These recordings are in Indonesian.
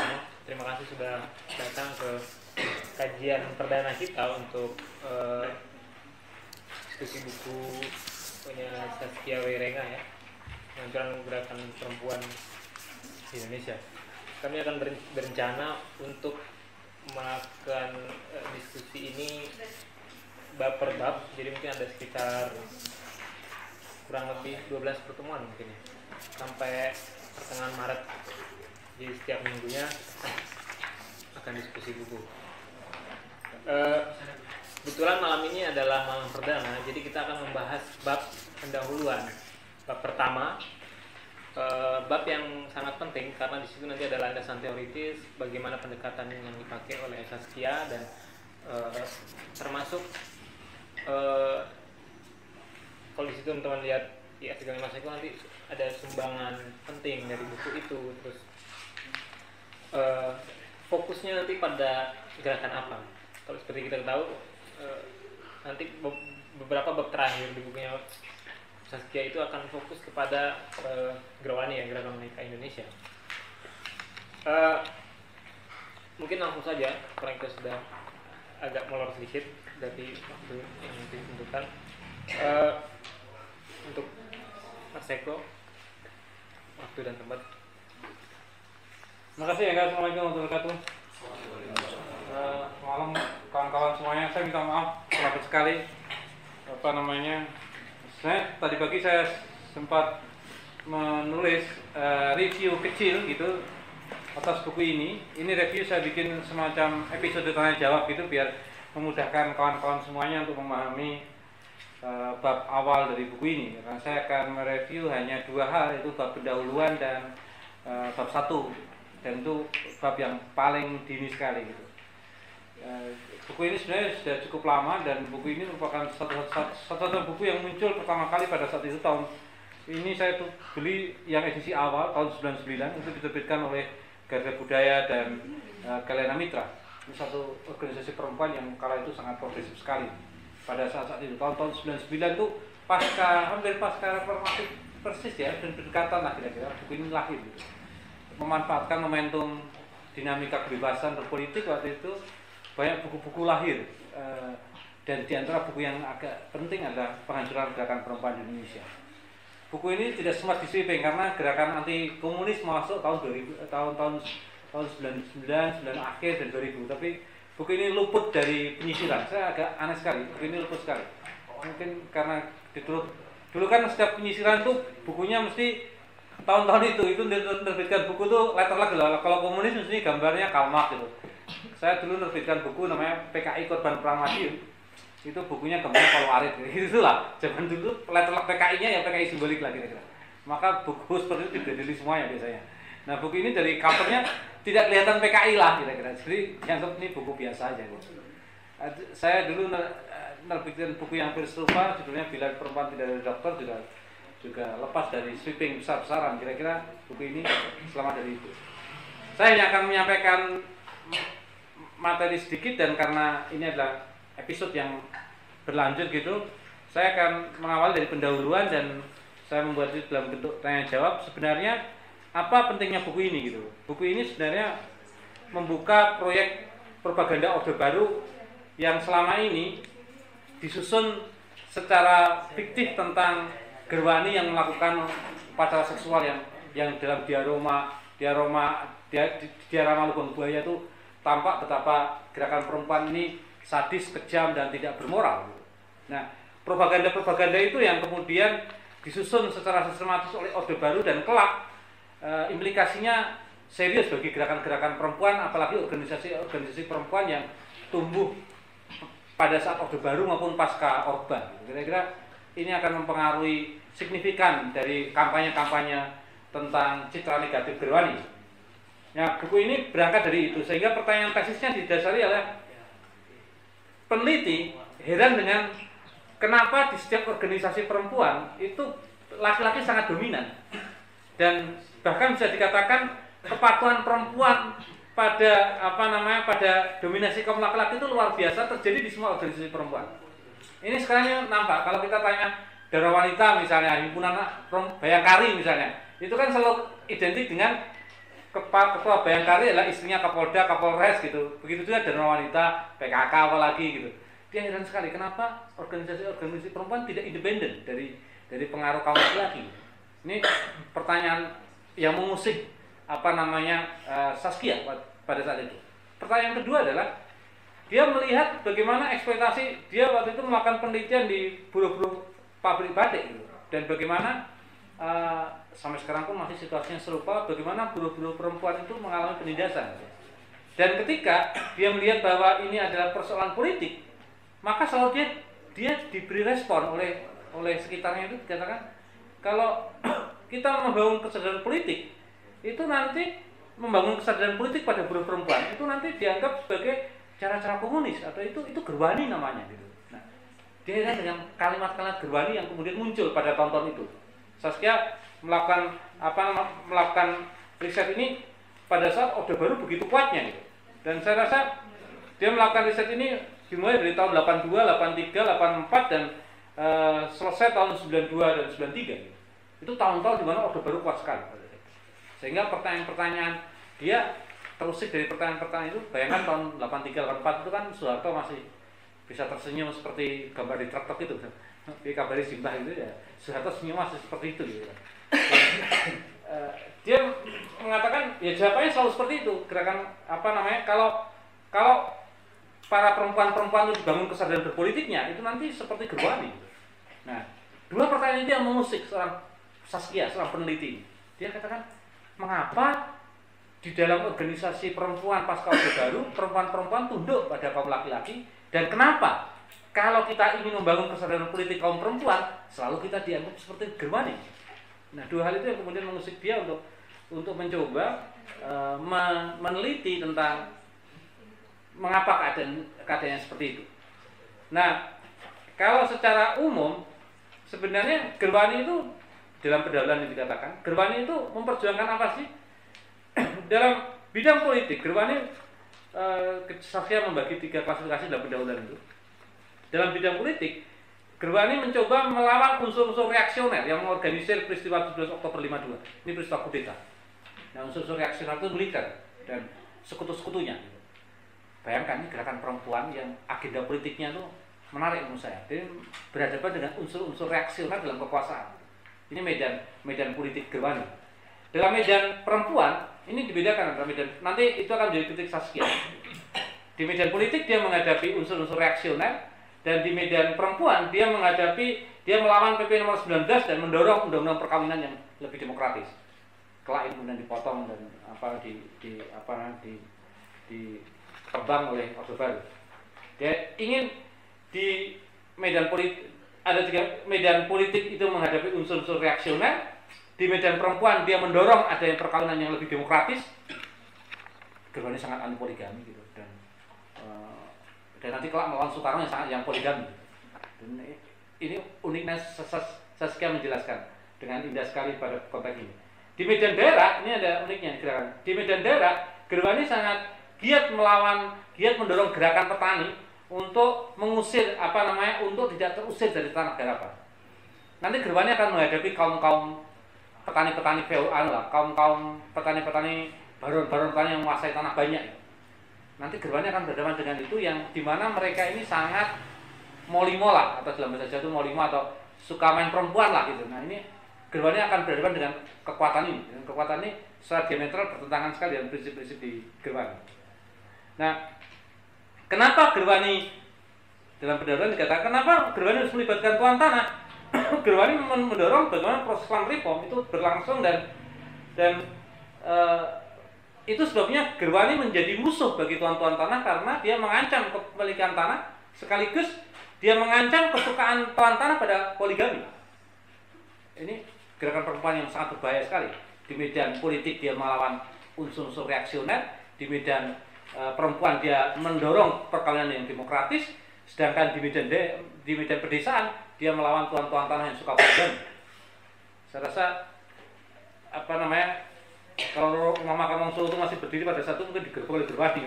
semua. Terima kasih sudah datang ke kajian perdana kita untuk diskusi buku punya Saskia Wierenga ya, Penghancuran Gerakan Perempuan di Indonesia. Kami akan berencana untuk melakukan diskusi ini bab per bab, jadi mungkin ada sekitar kurang lebih 12 pertemuan mungkin ya, sampai pertengahan Maret. Jadi setiap minggunya akan diskusi buku. Kebetulan malam ini adalah malam perdana, jadi kita akan membahas bab pendahuluan. Bab pertama, bab yang sangat penting karena di situ nanti ada landasan teoritis bagaimana pendekatan yang dipakai oleh Saskia dan termasuk kalau di situ teman-teman lihat di artikel Mas Eko nanti ada sumbangan penting dari buku itu. Terus fokusnya nanti pada gerakan apa? Kalau seperti kita tahu nanti beberapa bab terakhir di bukunya Saskia itu akan fokus kepada Grawani ya, Gerakan Wanita Indonesia. Mungkin langsung saja karena kita sudah agak molor sedikit dari waktu yang ditentukan. Untuk Mas Eko, waktu dan tempat. Terima kasih ya guys, Assalamualaikum warahmatullahi wabarakatuh. Malam kawan-kawan semuanya, saya minta maaf terlambat sekali. Tadi pagi saya sempat menulis review kecil gitu atas buku ini. Ini review saya bikin semacam episode tanya jawab gitu biar memudahkan kawan-kawan semuanya untuk memahami bab awal dari buku ini. Karena saya akan mereview hanya dua hal, yaitu bab pendahuluan dan bab 1. Dan itu bab yang paling dini sekali gitu. Buku ini sebenarnya sudah cukup lama dan buku ini merupakan satu buku yang muncul pertama kali pada saat itu tahun ini. Saya tuh beli yang edisi awal tahun 99, itu diterbitkan oleh Garda Budaya dan Kalena Mitra. Ini satu organisasi perempuan yang kala itu sangat progresif sekali pada saat itu. Tahun 99 itu hampir pasca reformasi persis ya, dan berdekatan lah kira-kira buku ini lahir gitu. Memanfaatkan momentum dinamika kebebasan berpolitik waktu itu, banyak buku-buku lahir, dan di antara buku yang agak penting adalah Penghancuran Gerakan Perempuan di Indonesia. Buku ini tidak sempat disweeping karena gerakan anti komunis masuk tahun 99 akhir dan 2000, tapi buku ini luput dari penyisiran. Saya agak aneh sekali, buku ini luput sekali. Mungkin karena dulu kan setiap penyisiran tuh bukunya mesti tahun-tahun itu menerbitkan buku tuh letter luck lah. Kalau komunis mesti gambarnya Karl Marx gitu. Saya dulu menerbitkan buku namanya PKI Korban Perang Madiun. Itu bukunya gambarnya Palu Arit gitu. Itulah zaman dulu letter luck PKI-nya ya PKI simbolik lah kira-kira. Maka buku seperti itu dibedeli semuanya biasanya. Nah, buku ini dari covernya tidak kelihatan PKI lah kira-kira. Jadi dianggap ini buku biasa aja gitu. Saya dulu menerbitkan buku yang hampir serupa, judulnya Bila Perempuan Tidak Ada Dokter, juga lepas dari sweeping besar-besaran. Kira-kira buku ini selamat dari itu. Saya hanya akan menyampaikan materi sedikit, dan karena ini adalah episode yang berlanjut gitu, saya akan mengawal dari pendahuluan dan saya membuat itu dalam bentuk tanya jawab. Sebenarnya apa pentingnya buku ini gitu? Buku ini sebenarnya membuka proyek propaganda Orde Baru yang selama ini disusun secara fiktif tentang Gerwani yang melakukan upacara seksual yang dalam diorama Lubang Buaya itu tampak betapa gerakan perempuan ini sadis, kejam, dan tidak bermoral. Nah, propaganda itu yang kemudian disusun secara sistematis oleh Orde Baru, dan kelak implikasinya serius bagi gerakan-gerakan perempuan, apalagi organisasi perempuan yang tumbuh pada saat Orde Baru maupun pasca Orba. Kira-kira ini akan mempengaruhi signifikan dari kampanye-kampanye tentang citra negatif Gerwani. Nah, buku ini berangkat dari itu, sehingga pertanyaan tesisnya didasari oleh peneliti heran dengan kenapa di setiap organisasi perempuan itu laki-laki sangat dominan, dan bahkan bisa dikatakan kepatuhan perempuan pada dominasi kaum laki-laki itu luar biasa terjadi di semua organisasi perempuan. Ini sekarang nampak kalau kita tanya Darah Wanita misalnya, himpunan Bayangkari misalnya, itu kan selalu identik dengan ketua Bayangkari adalah istrinya Kapolda, Kapolres gitu. Begitu juga dengan wanita PKK apalagi gitu. Dia heran sekali kenapa organisasi perempuan tidak independen dari pengaruh kaum laki-laki. Ini pertanyaan yang mengusik Saskia pada saat itu. Pertanyaan kedua adalah dia melihat bagaimana eksploitasi, dia waktu itu melakukan penelitian di buruh-buruh pabrik batik gitu. Dan bagaimana sampai sekarang pun masih situasinya serupa, bagaimana buruh-buruh perempuan itu mengalami penindasan. Dan ketika dia melihat bahwa ini adalah persoalan politik, maka selalu dia diberi respon oleh sekitarnya, itu dikatakan kalau kita membangun kesadaran politik, itu nanti membangun kesadaran politik pada buruh perempuan itu nanti dianggap sebagai cara-cara komunis atau itu gerwani namanya gitu. Nah, dia dengan kalimat-kalimat gerwani yang kemudian muncul pada tahun-tahun itu. Saskia melakukan riset ini pada saat Orde Baru begitu kuatnya gitu. Dan saya rasa dia melakukan riset ini dimulai dari tahun 82, 83, 84 dan selesai tahun 92 dan 93 gitu. Itu tahun-tahun di mana Orde Baru kuat sekali. Sehingga pertanyaan-pertanyaan dia terusik dari pertanyaan-pertanyaan itu. Bayangkan tahun 83, 84 itu kan Soeharto masih bisa tersenyum seperti gambar di truk itu. Di gambar di Simbah itu ya Soeharto senyum masih seperti itu gitu. Dia mengatakan ya jawabannya selalu seperti itu. Gerakan kalau para perempuan-perempuan itu dibangun kesadaran berpolitiknya itu nanti seperti gerwani. Nah, dua pertanyaan itu yang mengusik seorang Saskia, seorang peneliti. Dia katakan, mengapa di dalam organisasi perempuan pasca Orde Baru, perempuan-perempuan tunduk pada kaum laki-laki, dan kenapa kalau kita ingin membangun kesadaran politik kaum perempuan, selalu kita dianggap seperti gerwani. Nah, dua hal itu yang kemudian mengusik dia untuk mencoba meneliti tentang mengapa keadaannya seperti itu. Nah, kalau secara umum sebenarnya gerwani itu dalam pendahuluan yang dikatakan, gerwani itu memperjuangkan apa sih? Dalam bidang politik, gerwani Saskia membagi 3 klasifikasi dalam pendahuluan itu. Dalam bidang politik, gerwani mencoba melawan unsur-unsur reaksioner yang mengorganisir peristiwa 17 Oktober 52. Ini peristiwa kudeta. Nah, unsur-unsur reaksioner itu militer dan sekutu-sekutunya. Bayangkan ini gerakan perempuan yang agenda politiknya itu menarik menurut saya. Jadi berhadapan dengan unsur-unsur reaksioner dalam kekuasaan. Ini medan politik gerwani. Dalam medan perempuan ini dibedakan antara medan, nanti itu akan menjadi titik Saskia. Di medan politik dia menghadapi unsur-unsur reaksioner, dan di medan perempuan dia melawan PP nomor 19 dan mendorong undang-undang perkawinan yang lebih demokratis. Kelak kemudian dipotong dan ditebang oleh Orde Baru. Dia ingin di medan politik ada 3 medan politik itu menghadapi unsur-unsur reaksioner. Di medan perempuan dia mendorong adanya perkawinan yang lebih demokratis. Gerwani sangat anti poligami gitu, dan nanti kelak melawan Soekarno yang poligami. Dan ini uniknya Saskia menjelaskan dengan indah sekali pada konteks ini. Di medan daerah ini ada uniknya gerakan. Di medan daerah gerwani sangat giat mendorong gerakan petani untuk mengusir untuk tidak terusir dari tanah garapan. Nanti gerwani akan menghadapi kaum petani-petani kaum petani-petani baron-baron petani yang menguasai tanah banyak. Nanti gerwani akan berhadapan dengan itu yang dimana mereka ini sangat molimo lah, atau dalam bahasa Jawa itu molimo atau suka main perempuan lah gitu. Nah, ini gerwani akan berhadapan dengan kekuatan ini. Dan kekuatan ini secara diametral bertentangan sekali dengan prinsip-prinsip di gerwani. Nah, kenapa gerwani dalam pendahuluan dikatakan kenapa gerwani harus melibatkan tuan tanah? Gerwani mendorong bagaimana proses land reform itu berlangsung dan itu sebabnya gerwani menjadi musuh bagi tuan-tuan tanah karena dia mengancam kepemilikan tanah sekaligus dia mengancam kesukaan tuan tanah pada poligami. Ini gerakan perempuan yang sangat berbahaya sekali. Di medan politik dia melawan unsur-unsur reaksioner, di medan perempuan dia mendorong perkawinan yang demokratis, sedangkan di medan pedesaan dia melawan tuan-tuan tanah yang suka poligami. Saya rasa kalau rumah makan Wong Solo itu masih berdiri pada satu mungkin digerbek oleh gerwani.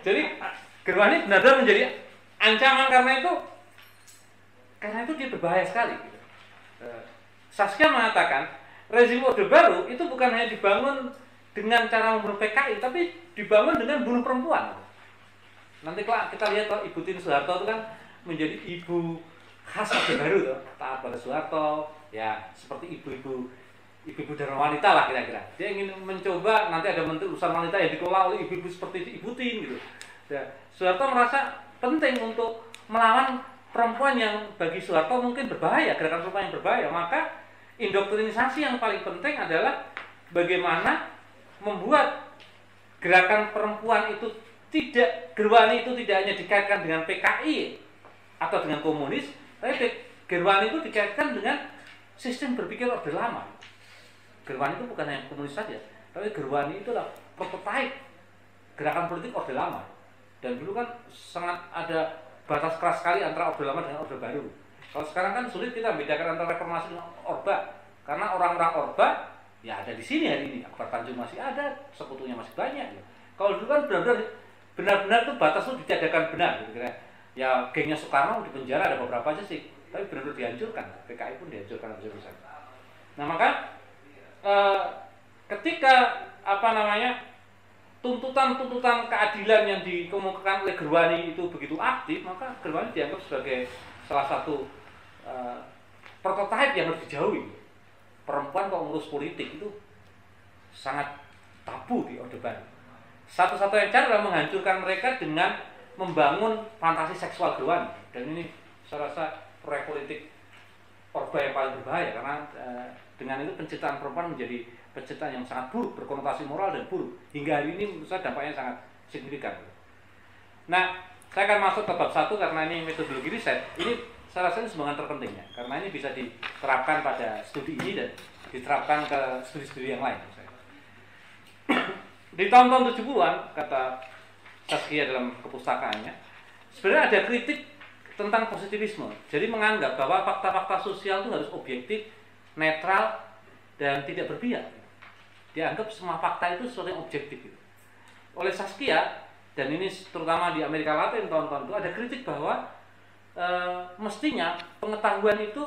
Jadi gerwani benar-benar menjadi ancaman karena itu dia berbahaya sekali. Saskia mengatakan rezim Orde Baru itu bukan hanya dibangun dengan cara membunuh PKI, tapi dibangun dengan bunuh perempuan. Nanti kalau kita lihat Ibu Tini Soeharto itu kan menjadi ibu khas Orde Baru tuh, taat pada Soeharto, ya seperti ibu-ibu Dharma wanita lah kira-kira. Dia ingin mencoba nanti ada menteri urusan wanita yang dikelola oleh ibu-ibu seperti Ibu Tini gitu. Ya, Soeharto merasa penting untuk melawan perempuan yang bagi Soeharto mungkin berbahaya, gerakan perempuan yang berbahaya. Maka indoktrinisasi yang paling penting adalah bagaimana membuat gerakan perempuan itu Gerwani itu tidak hanya dikaitkan dengan PKI atau dengan komunis, tapi Gerwani itu dikaitkan dengan sistem berpikir Orde Lama. Gerwani itu bukan hanya komunis saja, tapi Gerwani itulah prototipe gerakan politik Orde Lama. Dan dulu kan sangat ada batas keras sekali antara Orde Lama dengan Orde Baru. Kalau sekarang kan sulit kita membedakan antara reformasi dengan Orba, karena orang-orang Orba ya ada di sini hari ini. Akbar Tanjung masih ada, sekutunya masih banyak. Kalau dulu kan benar-benar tuh batas itu ditiadakan benar, gitu kan. Ya gengnya Soekarno di penjara ada beberapa aja sih, tapi benar-benar dihancurkan. PKI pun dihancurkan habis-habisan. Nah maka ketika tuntutan keadilan yang dikemukakan oleh Gerwani itu begitu aktif, maka Gerwani dianggap sebagai salah satu prototipe yang harus dijauhi. Perempuan kalau ngurus politik itu sangat tabu di Orde Baru. Satu-satunya cara adalah menghancurkan mereka dengan membangun fantasi seksual Gerwani. Dan ini saya rasa proyek politik Orba yang paling berbahaya, karena dengan itu penciptaan perempuan menjadi penciptaan yang sangat buruk, berkonotasi moral dan buruk. Hingga hari ini menurut saya dampaknya sangat signifikan. Nah, saya akan masuk ke bab 1 karena ini metodologi riset. Ini saya rasa ini sebagian terpentingnya, karena ini bisa diterapkan pada studi ini dan diterapkan ke studi-studi yang lain. Di tahun-tahun 70-an, kata Saskia dalam kepustakaannya, sebenarnya ada kritik tentang positivisme. Jadi menganggap bahwa fakta-fakta sosial itu harus objektif, netral, dan tidak berpihak. Dianggap semua fakta itu sesuatu yang objektif. Oleh Saskia, dan ini terutama di Amerika Latin tahun-tahun itu, ada kritik bahwa mestinya pengetahuan itu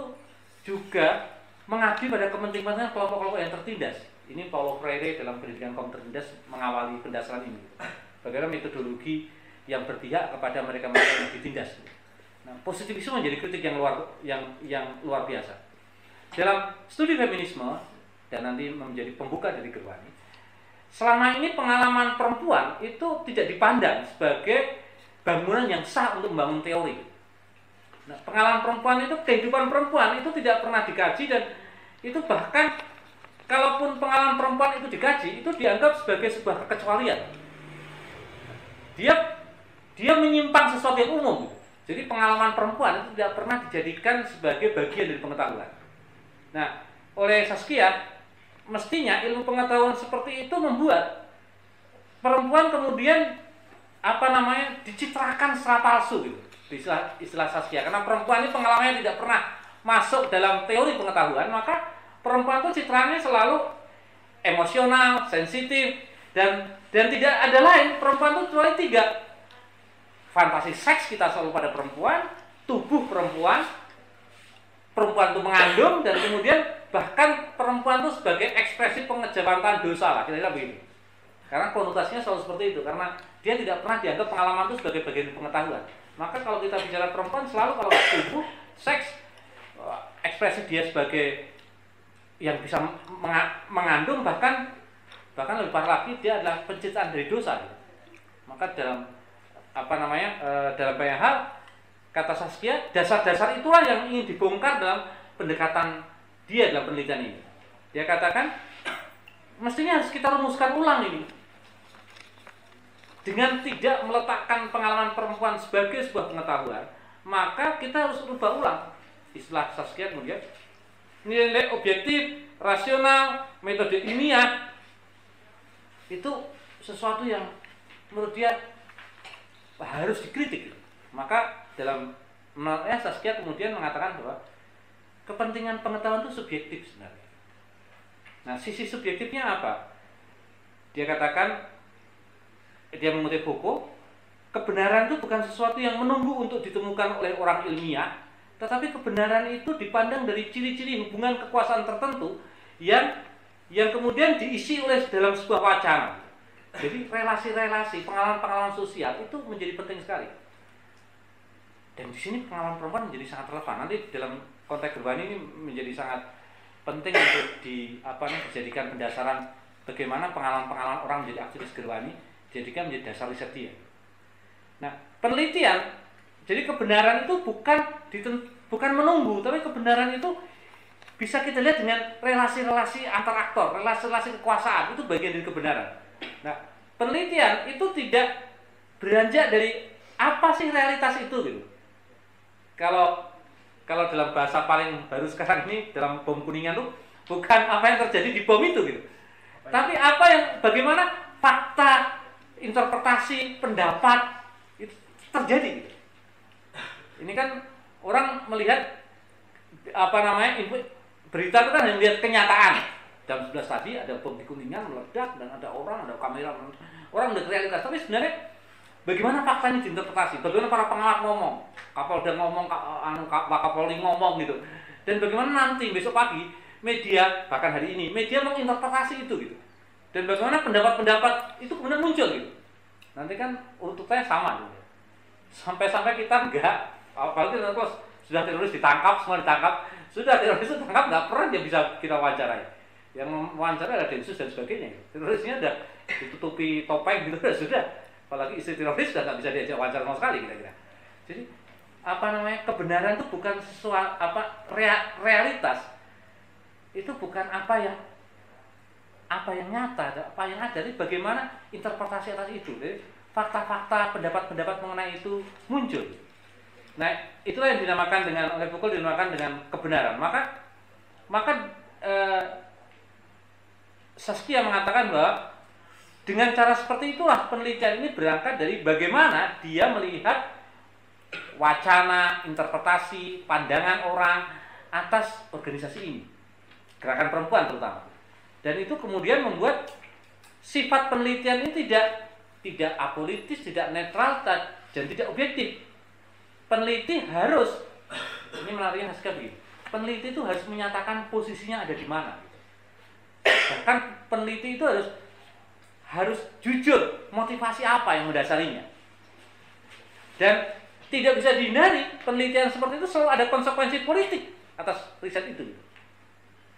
juga mengabdi pada kepentingan kelompok-kelompok yang tertindas. Ini Paulo Freire dalam pendidikan kaum tertindas mengawali pendasaran ini. Bagaimana metodologi yang berpihak kepada mereka-mereka yang ditindas. Nah, positivisme menjadi kritik yang luar biasa. Dalam studi feminisme dan nanti menjadi pembuka dari Gerwani, selama ini pengalaman perempuan itu tidak dipandang sebagai bangunan yang sah untuk membangun teori. Nah, pengalaman perempuan itu, kehidupan perempuan itu tidak pernah dikaji, dan itu bahkan kalaupun pengalaman perempuan itu dikaji, itu dianggap sebagai sebuah kekecualian. Dia menyimpang sesuatu yang umum. Jadi pengalaman perempuan itu tidak pernah dijadikan sebagai bagian dari pengetahuan. Nah, oleh Saskia, mestinya ilmu pengetahuan seperti itu membuat perempuan kemudian dicitrakan secara palsu gitu. Istilah Saskia, karena perempuan ini pengalamannya tidak pernah masuk dalam teori pengetahuan, maka perempuan itu citranya selalu emosional, sensitif, dan tidak ada lain. Perempuan itu kecuali 3: fantasi seks kita selalu pada perempuan, tubuh perempuan itu mengandung, dan kemudian bahkan perempuan itu sebagai ekspresi pengejawatan dosa lah, kira-kira begini. Karena konotasinya selalu seperti itu, karena dia tidak pernah dianggap pengalaman itu sebagai bagian pengetahuan. Maka kalau kita bicara perempuan, selalu kalau tubuh, seks, ekspresi dia sebagai yang bisa mengandung, bahkan lebih parah lagi, dia adalah penciptaan dari dosa. Maka dalam dalam banyak hal, kata Saskia, dasar-dasar itulah yang ingin dibongkar dalam pendekatan dia dalam penelitian ini. Dia katakan, mestinya harus kita rumuskan ulang ini. Dengan tidak meletakkan pengalaman perempuan sebagai sebuah pengetahuan, maka kita harus rubah ulang. Istilah Saskia kemudian, nilai objektif, rasional, metode ilmiah, itu sesuatu yang menurut dia harus dikritik. Maka dalam Saskia kemudian mengatakan bahwa kepentingan pengetahuan itu subjektif sebenarnya. Nah, sisi subjektifnya apa? Dia katakan, dia mengutip Foucault, kebenaran itu bukan sesuatu yang menunggu untuk ditemukan oleh orang ilmiah, tetapi kebenaran itu dipandang dari ciri-ciri hubungan kekuasaan tertentu yang kemudian diisi oleh dalam sebuah wacana. Jadi relasi-relasi, pengalaman-pengalaman sosial itu menjadi penting sekali. Dan di sini pengalaman perempuan menjadi sangat relevan. Nanti dalam konteks Gerbani ini menjadi sangat penting untuk dijadikan pendasaran bagaimana pengalaman-pengalaman orang menjadi aktivis Gerbani dijadikan menjadi dasar riset dia. Nah, penelitian, jadi kebenaran itu bukan menunggu, tapi kebenaran itu bisa kita lihat dengan relasi-relasi antar aktor, relasi-relasi kekuasaan, itu bagian dari kebenaran. Nah, penelitian itu tidak beranjak dari apa sih realitas itu gitu. Kalau dalam bahasa paling baru sekarang ini dalam bom Kuningan tuh bukan apa yang terjadi di bom itu gitu. Tapi bagaimana fakta, interpretasi, pendapat itu terjadi gitu. Ini kan orang melihat berita itu kan yang lihat kenyataan. Jam 11 tadi ada bom di Kuningan meledak dan ada orang, ada kamera, orang melihat realitas. Tapi sebenarnya bagaimana faktanya diinterpretasi? Bagaimana para pengamat ngomong? Kapolda ngomong, Wakapolri ngomong gitu. Dan bagaimana nanti besok pagi media, bahkan hari ini media menginterpretasi itu gitu. Dan bagaimana pendapat-pendapat itu kemudian muncul gitu. Nanti kan urutannya sama gitu. Sampai-sampai kita apalagi terus sudah teroris ditangkap, semua ditangkap, sudah teroris ditangkap nggak pernah dia bisa kita wawancarai. Yang wawancara ada Densus dan sebagainya. Terorisnya udah ditutupi topeng gitu sudah. Apalagi istri teroris sudah nggak bisa diajak wawancara sama sekali kira-kira. Jadi kebenaran itu bukan sesuatu realitas. Itu bukan apa yang nyata, apa yang ada. Jadi bagaimana interpretasi atas itu. Jadi fakta-fakta, pendapat-pendapat mengenai itu muncul. Nah, itulah yang dinamakan oleh Foucault dinamakan dengan kebenaran. Maka Saskia mengatakan bahwa dengan cara seperti itulah penelitian ini berangkat dari bagaimana dia melihat wacana, interpretasi, pandangan orang atas organisasi ini, gerakan perempuan terutama. Dan itu kemudian membuat sifat penelitian ini tidak apolitis, tidak netral, dan tidak objektif. Peneliti harus, ini menariknya Saskia begini, peneliti itu harus menyatakan posisinya ada di mana. Bahkan peneliti itu harus jujur motivasi apa yang mendasarinya. Dan tidak bisa dihindari penelitian seperti itu selalu ada konsekuensi politik atas riset itu.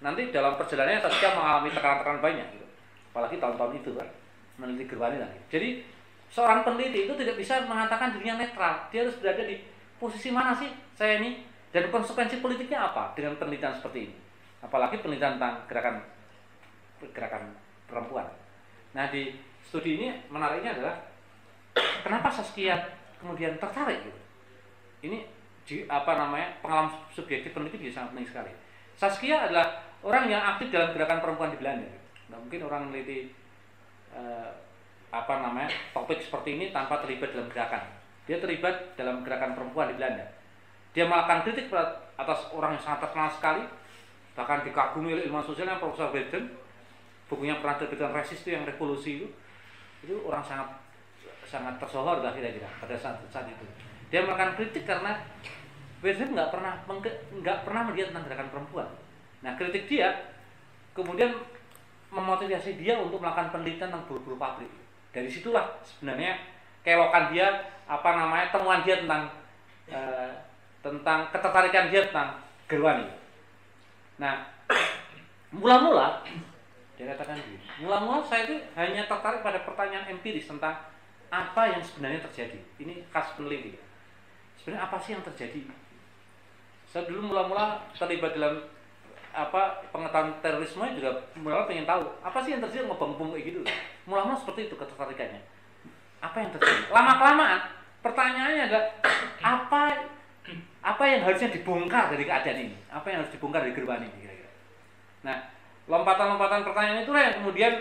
Nanti dalam perjalanannya Saskia mengalami tekanan-tekanan banyak gitu. Apalagi tahun-tahun itu kan meneliti Gerbani lagi. Jadi seorang peneliti itu tidak bisa mengatakan dirinya netral. Dia harus berada di posisi mana sih saya ini, dan konsekuensi politiknya apa dengan penelitian seperti ini. Apalagi penelitian tentang gerakan perempuan. Nah, di studi ini menariknya adalah kenapa Saskia kemudian tertarik gitu. Ini pengalaman subjektif peneliti bisa sangat penting sekali. Saskia adalah orang yang aktif dalam gerakan perempuan di Belanda. Nggak mungkin orang meneliti topik seperti ini tanpa terlibat dalam gerakan. Dia terlibat dalam gerakan perempuan di Belanda. Dia melakukan kritik atas orang yang sangat terkenal sekali, bahkan dikagumi oleh ilmuwan sosial yang Profesor Weldon. Bukunya pernah terbitkan Resist itu yang revolusi itu orang sangat tersohor lah kira-kira pada saat itu. Dia melakukan kritik karena Weldon nggak pernah melihat tentang gerakan perempuan. Nah, kritik dia kemudian memotivasi dia untuk melakukan penelitian tentang buruh-buruh pabrik. Dari situlah sebenarnya kelokan dia, temuan dia tentang ketertarikan dia tentang Gerbani. Nah, mula-mula dia katakan begini, mula-mula saya itu hanya tertarik pada pertanyaan empiris tentang apa yang sebenarnya terjadi. Ini khas peneliti. Sebenarnya apa sih yang terjadi? Saya dulu mula-mula terlibat dalam pengetahuan terorisme juga mula-mula pengen tahu apa sih yang terjadi ngebom-bom kayak gitu. Mula-mula seperti itu ketertarikannya. Apa yang terjadi? Lama-kelamaan pertanyaannya adalah apa yang harusnya dibongkar dari keadaan ini? Apa yang harus dibongkar dari Gerbani ini kira-kira? Nah, lompatan-lompatan pertanyaan itulah yang kemudian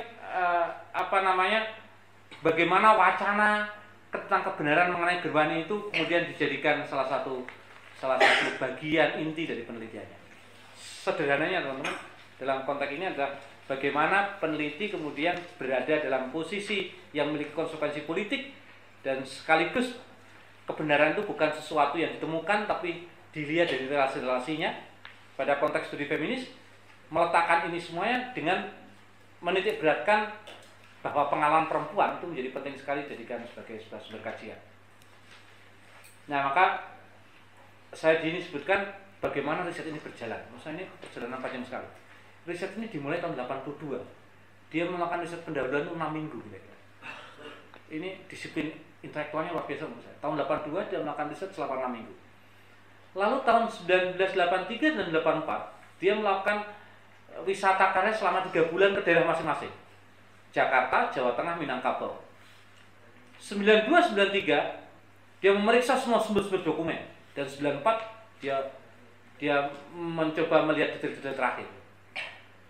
bagaimana wacana tentang kebenaran mengenai Gerbani itu kemudian dijadikan salah satu bagian inti dari penelitiannya. Sederhananya teman-teman, dalam konteks ini adalah bagaimana peneliti kemudian berada dalam posisi yang memiliki konsekuensi politik, dan sekaligus kebenaran itu bukan sesuatu yang ditemukan tapi dilihat dari relasi-relasinya. Pada konteks studi feminis, meletakkan ini semuanya dengan menitik beratkan bahwa pengalaman perempuan itu menjadi penting sekali dijadikan sebagai sebuah sumber kajian. Nah, maka saya di sini sebutkan bagaimana riset ini berjalan. Maksudnya ini perjalanan panjang sekali. Riset ini dimulai tahun 82. Dia melakukan riset pendahuluan 6 minggu. Ini disiplin intelektualnya luar biasa menurut saya. Tahun 82 dia melakukan riset selama 6 minggu. Lalu tahun 1983 dan 84 dia melakukan wisata karya selama 3 bulan ke daerah masing-masing. Jakarta, Jawa Tengah, Minangkabau. 92-93 dia memeriksa semua sumber-sumber dokumen, dan 94 dia mencoba melihat detail-detail terakhir.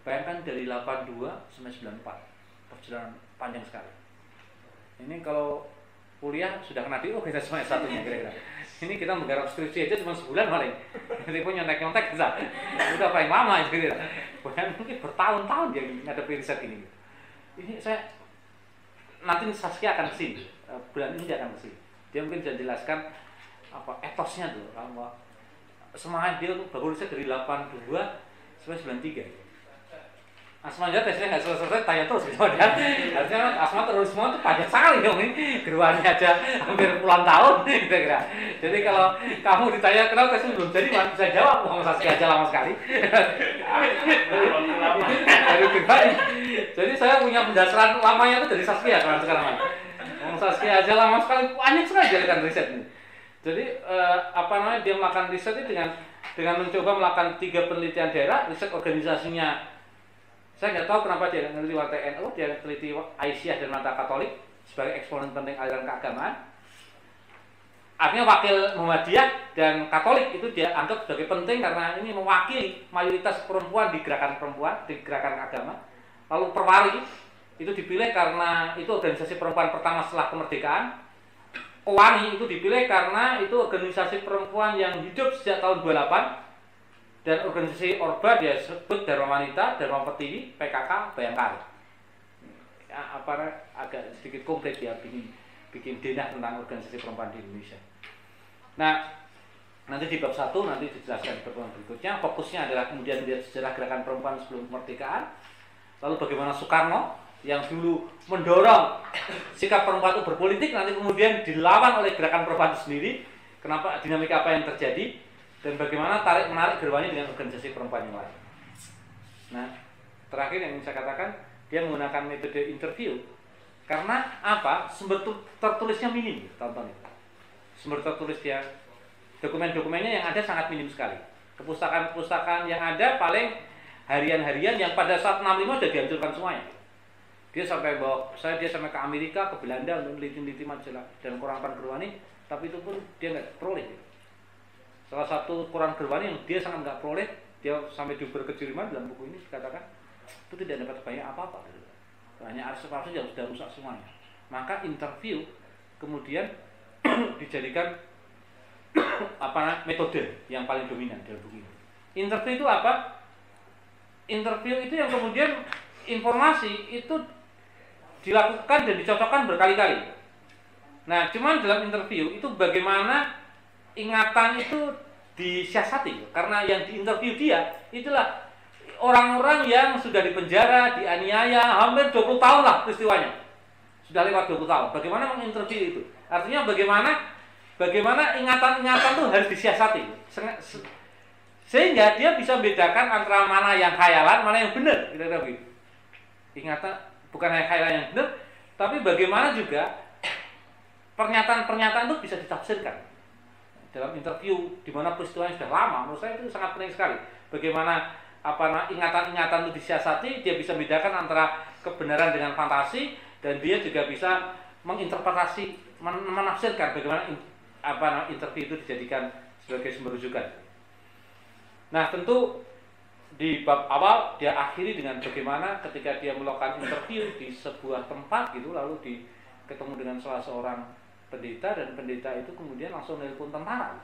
Bayangkan dari 82 sampai 94 perjalanan panjang sekali. Ini kalau kuliah sudah kena DO kita semua satunya kira-kira. Ini kita menggarap skripsi aja cuma sebulan paling. Jadi pun nyontek-nyontek bisa. Udah paling lama itu kira. Bahkan mungkin bertahun-tahun dia ngadepi riset ini. Ini saya nanti Saskia akan kesini. Bulan ini dia akan kesini. Dia mungkin bisa jelaskan apa etosnya tuh, apa semangat dia tuh baru riset dari 82 sampai 93. Asma aja tesnya nggak selesai, tanya terus gitu kan. Harusnya Asma terus semua tuh panjang sekali dong ini. Geruannya aja hampir puluhan tahun kira-kira. Jadi kalau kamu ditanya kenapa tesnya belum jadi, bisa jawab Bang Saskia aja lama sekali. Dari pribadi. Jadi saya punya pendasaran lamanya itu dari Saskia sekarang. Bang Saskia aja lama sekali, banyak sekali jadikan riset ini. Jadi dia melakukan riset ini dengan mencoba melakukan 3 penelitian daerah, riset organisasinya. Saya nggak tahu kenapa dia meneliti warta NU, dia meneliti Aisyah dan Mata Katolik sebagai eksponen penting aliran keagamaan. Artinya wakil Muhammadiyah dan Katolik itu dia anggap sebagai penting karena ini mewakili mayoritas perempuan di gerakan agama. Lalu Perwali itu dipilih karena itu organisasi perempuan pertama setelah kemerdekaan. Owani itu dipilih karena itu organisasi perempuan yang hidup sejak tahun 28. Dan organisasi Orba dia sebut Dharma Wanita, Dharma Pertiwi, PKK, Bayangkari. Ya, agak sedikit komplit ya bikin denah tentang organisasi perempuan di Indonesia. Nah, nanti di bab 1 nanti dijelaskan di pertemuan berikutnya. Fokusnya adalah kemudian melihat sejarah gerakan perempuan sebelum kemerdekaan. Lalu bagaimana Soekarno yang dulu mendorong sikap perempuan itu berpolitik, nanti kemudian dilawan oleh gerakan perempuan itu sendiri. Kenapa, dinamika apa yang terjadi? Dan bagaimana tarik-menarik gerwanya dengan organisasi perempuan yang lain. Nah, terakhir yang ingin saya katakan, dia menggunakan metode interview. Karena apa? Sumber tertulisnya minim, tonton itu. Sumber tertulis dia, dokumen-dokumennya yang ada sangat minim sekali. Kepustakaan-kepustakaan yang ada paling harian-harian yang pada saat 65 sudah dihancurkan semuanya. Dia sampai dia sampai ke Amerika, ke Belanda untuk meneliti majalah dan koran Gerwani, tapi itu pun dia nggak peroleh. Salah satu koran Gerwani yang dia sangat nggak peroleh, dia sampai diberi kejiriman dalam buku ini dikatakan itu tidak dapat banyak apa-apa, hanya arsip-arsip yang sudah rusak semuanya. Maka interview kemudian dijadikan metode yang paling dominan dalam buku ini. Interview itu apa? Interview itu yang kemudian informasi itu dilakukan dan dicocokkan berkali-kali. Nah, cuman dalam interview itu bagaimana ingatan itu disiasati, karena yang diinterview dia itulah orang-orang yang sudah dipenjara, dianiaya, hampir 20 tahun lah peristiwanya. Sudah lewat 20 tahun. Bagaimana menginterview itu? Artinya bagaimana ingatan-ingatan itu harus disiasati. Sehingga dia bisa membedakan antara mana yang khayalan, mana yang benar. Kira-kira begitu. Ingatan bukan hanya khayalan yang benar, tapi bagaimana juga pernyataan-pernyataan itu bisa ditafsirkan. Dalam interview di mana peristiwanya sudah lama, menurut saya itu sangat penting sekali. Bagaimana ingatan-ingatan itu disiasati, dia bisa membedakan antara kebenaran dengan fantasi, dan dia juga bisa menginterpretasi, menafsirkan bagaimana interview itu dijadikan sebagai sumber rujukan. Nah, tentu di bab awal dia akhiri dengan bagaimana ketika dia melakukan interview di sebuah tempat gitu, lalu ketemu dengan salah seorang pendeta, dan pendeta itu kemudian langsung nelpon tentara.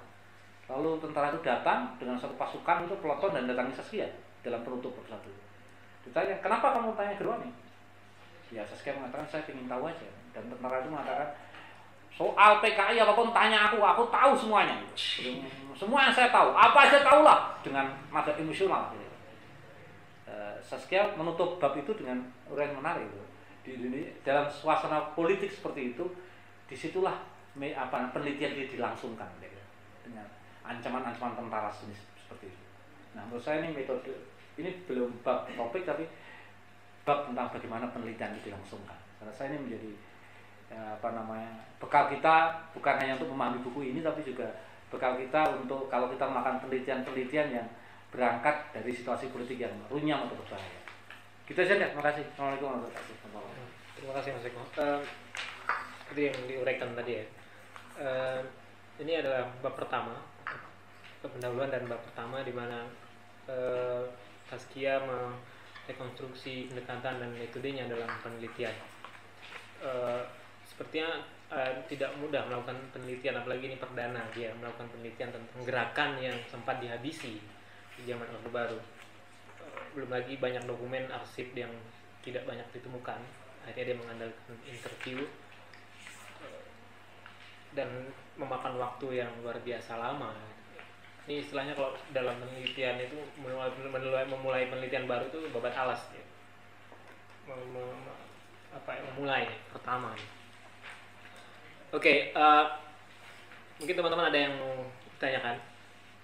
Lalu tentara itu datang dengan satu pasukan itu peloton dan datangi Saskia dalam penutup persatu. Ditanya, kenapa kamu tanya Gerwani? Ya, Saskia mengatakan saya ingin tahu aja. Dan tentara itu mengatakan, soal PKI apapun tanya aku tahu semuanya. Semua yang saya tahu, apa aja tahulah, dengan nada emosional. Saskia menutup bab itu dengan uraian menarik gitu. Di Indonesia dalam suasana politik seperti itu, disitulah penelitian dia dilangsungkan gitu, dengan ancaman-ancaman tentara jenis seperti itu. Nah menurut saya ini metode ini belum bab topik tapi bab tentang bagaimana penelitian itu dilangsungkan. Karena saya ini menjadi bekal kita bukan hanya untuk memahami buku ini tapi juga bekal kita untuk kalau kita melakukan penelitian-penelitian yang berangkat dari situasi politik yang runyam atau berbahaya. Gitu aja deh, terima kasih. Assalamualaikum warahmatullahi wabarakatuh. Terima kasih Mas Eko. Seperti yang diuraikan tadi ya. Ini adalah bab pertama, pendahuluan dan bab pertama di mana Saskia merekonstruksi pendekatan dan metodenya dalam penelitian. Sepertinya tidak mudah melakukan penelitian, apalagi ini perdana dia melakukan penelitian tentang gerakan yang sempat dihabisi di zaman Orde Baru. Belum lagi banyak dokumen arsip yang tidak banyak ditemukan. Akhirnya dia mengandalkan interview dan memakan waktu yang luar biasa lama. Ini istilahnya kalau dalam penelitian itu memulai penelitian baru itu babat alas ya. Memulai pertama. Oke, mungkin teman-teman ada yang mau tanyakan.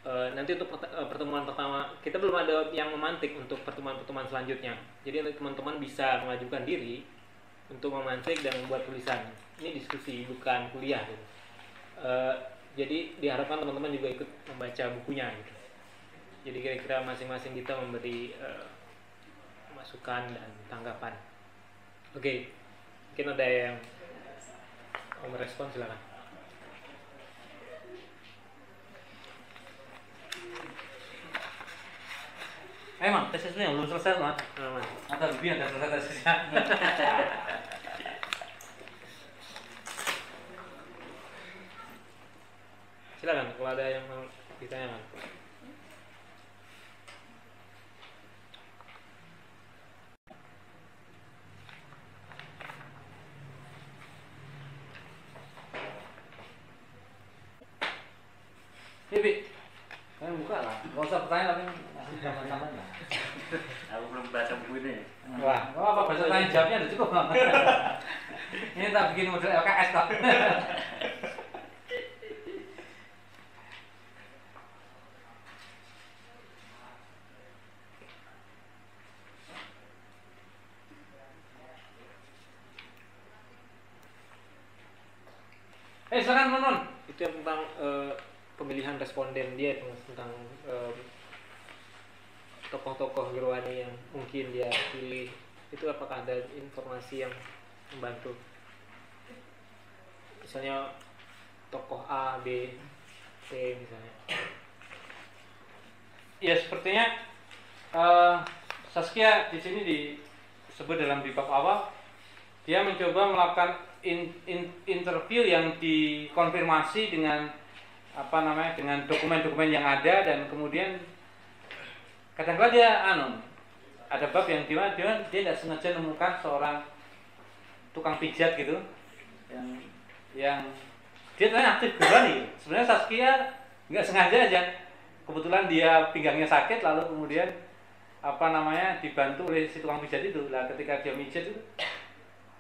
Nanti untuk pertemuan pertama kita belum ada yang memantik untuk pertemuan-pertemuan selanjutnya. Jadi teman-teman bisa mengajukan diri untuk memantik dan membuat tulisan. Ini diskusi bukan kuliah gitu. Jadi diharapkan teman-teman juga ikut membaca bukunya gitu. Jadi kira-kira masing-masing kita memberi masukan dan tanggapan. Oke, mungkin ada yang mau merespon, silakan. Emang tesisnya belum selesai mas? Atau lebih ada selesai tesisnya? Silakan kalau ada yang mau ditanyakan. Bibi, kalian buka lah. Gak usah pertanyaan tapi masih sama-sama lah. Aku belum baca buku ini. Wah, apa bahasa tanya jawabnya udah cukup. Ini tak bikin model LKS tak. Silakan non. Itu yang tentang pemilihan responden dia itu tentang tokoh-tokoh Gerwani yang mungkin dia pilih, itu apakah ada informasi yang membantu? Misalnya tokoh A, B, C misalnya. Ya sepertinya Saskia di sini disebut dalam di bab awal dia mencoba melakukan interview yang dikonfirmasi dengan dengan dokumen-dokumen yang ada, dan kemudian kadang-kadang dia ada bab yang dia tidak sengaja menemukan seorang tukang pijat gitu yang dia ternyata aktif Gerwani. Sebenarnya Saskia nggak sengaja aja, kebetulan dia pinggangnya sakit lalu kemudian dibantu oleh si tukang pijat itu. Lah ketika dia mijat itu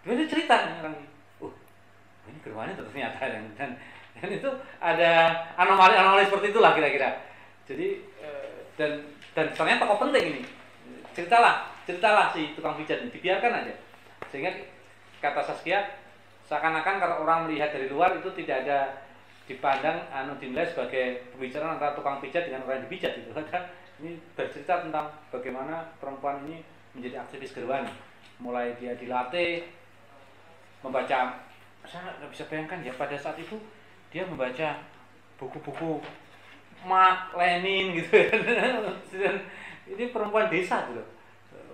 dia cerita orang, ini Gerwani ternyata, dan itu ada anomali seperti itulah kira-kira. Jadi dan ternyata tokoh penting ini. Ceritalah si tukang pijat ini, dibiarkan aja. Sehingga kata Saskia, seakan-akan kalau orang melihat dari luar itu tidak ada dipandang dinilai sebagai pembicaraan antara tukang pijat dengan orang yang dipijat gitu. Ini bercerita tentang bagaimana perempuan ini menjadi aktivis Gerwani. Mulai dia dilatih membaca, saya nggak bisa bayangkan ya pada saat itu dia membaca buku-buku Mark Lenin gitu. Ini perempuan desa gitu.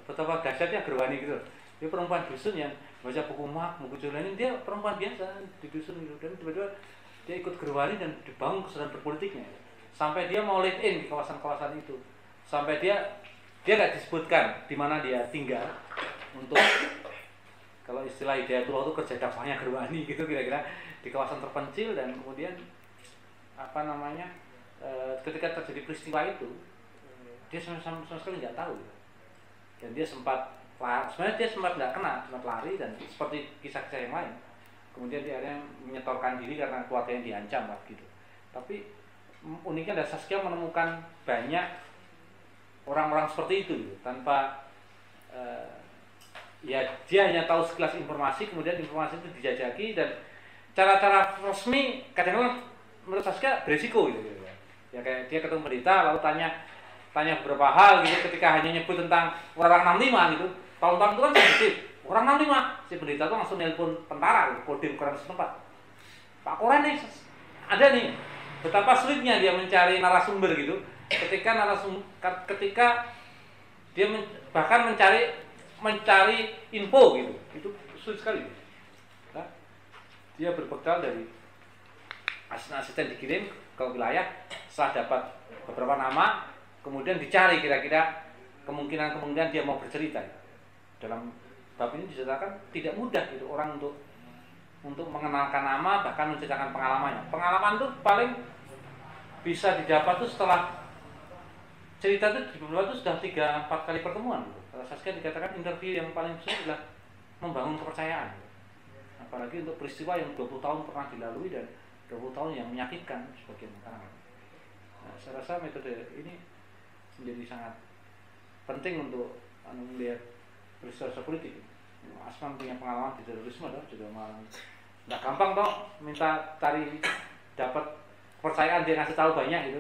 Betapa dahsyatnya Gerwani gitu. Dia perempuan dusun yang baca buku Mark, buku Lenin, dia perempuan biasa di dusun gitu. Dan tiba-tiba dia ikut Gerwani dan dibangun kesadaran berpolitiknya. Sampai dia mau live in di kawasan-kawasan itu. Sampai dia nggak disebutkan di mana dia tinggal untuk kalau istilah Hidayatullah itu kerja dakwahnya Gerwani gitu kira-kira, di kawasan terpencil. Dan kemudian ketika terjadi peristiwa itu dia sama sekali nggak tahu. dan dia sempat sebenarnya dia sempat nggak kena, sempat lari dan seperti kisah-kisah yang lain. Kemudian dia akhirnya menyetorkan diri karena keluarganya diancam lah gitu. Tapi uniknya ada Saskia menemukan banyak orang-orang seperti itu gitu, tanpa ya dia hanya tahu sekilas informasi, kemudian informasi itu dijajaki dan cara-cara resmi kadang-kadang menurut Saskia beresiko gitu. Ya kayak dia ketemu berita lalu tanya beberapa hal gitu, ketika hanya nyebut tentang orang 65 gitu. Tahun-tahun itu kan sensitif. Orang 65, si pendeta itu langsung nelpon tentara, kodim Koran setempat. Pak Koran nih, ada nih. Betapa sulitnya dia mencari narasumber gitu. Ketika dia bahkan mencari info gitu, itu sulit sekali. Nah, dia berbekal dari asisten dikirim ke wilayah, setelah dapat beberapa nama, kemudian dicari kira-kira kemungkinan dia mau bercerita. Dalam bab ini diceritakan tidak mudah gitu orang untuk mengenalkan nama, bahkan menceritakan pengalamannya. Pengalaman itu paling bisa didapat tuh setelah cerita itu dibuat itu sudah 3-4 kali pertemuan. Kalau Saskia dikatakan interview yang paling sulit adalah membangun kepercayaan. Apalagi untuk peristiwa yang 20 tahun pernah dilalui dan 20 tahun yang menyakitkan sebagian kalangan. Nah, saya rasa metode ini menjadi sangat penting untuk melihat peristiwa politik. Asman punya pengalaman di terorisme juga malah nggak gampang dong minta cari dapat kepercayaan, dia ngasih tahu banyak gitu.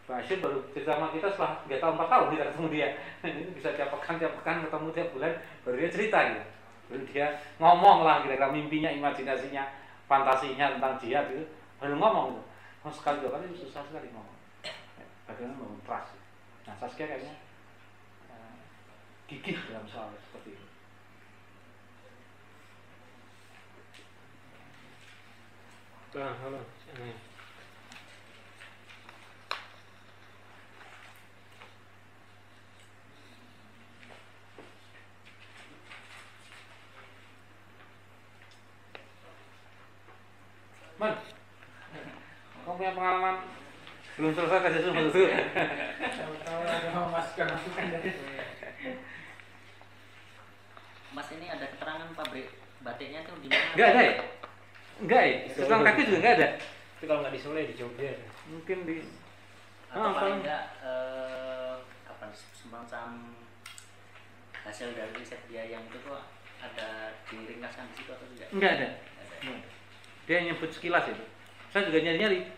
Pak Asyir baru cerita sama kita setelah 3 tahun 4 tahun kita ketemu dia. Ini bisa tiap pekan ketemu tiap bulan baru dia cerita gitu. Baru dia ngomong lah kira-kira mimpinya, imajinasinya, fantasinya tentang jihad gitu. Baru ngomong gitu. Sekali 2 kali susah sekali ngomong. Bagaimana membangun trust. Nah, Saskia kayaknya gigih dalam soal seperti itu. Halo. Man, kamu punya pengalaman belum selesai kasih semua dulu. Tahu ada masukan dari Mas, ini ada keterangan pabrik batiknya tuh di mana? Enggak ada ya? Enggak ya? Tukang kaki juga enggak ada? Tapi kalau nggak di Solo ya di Jogja. Mungkin di Atau paling enggak apa semacam hasil dari riset dia yang itu tuh ada diringkaskan di situ atau tidak? enggak ada. Dia nyebut sekilas itu. Saya juga nyari-nyari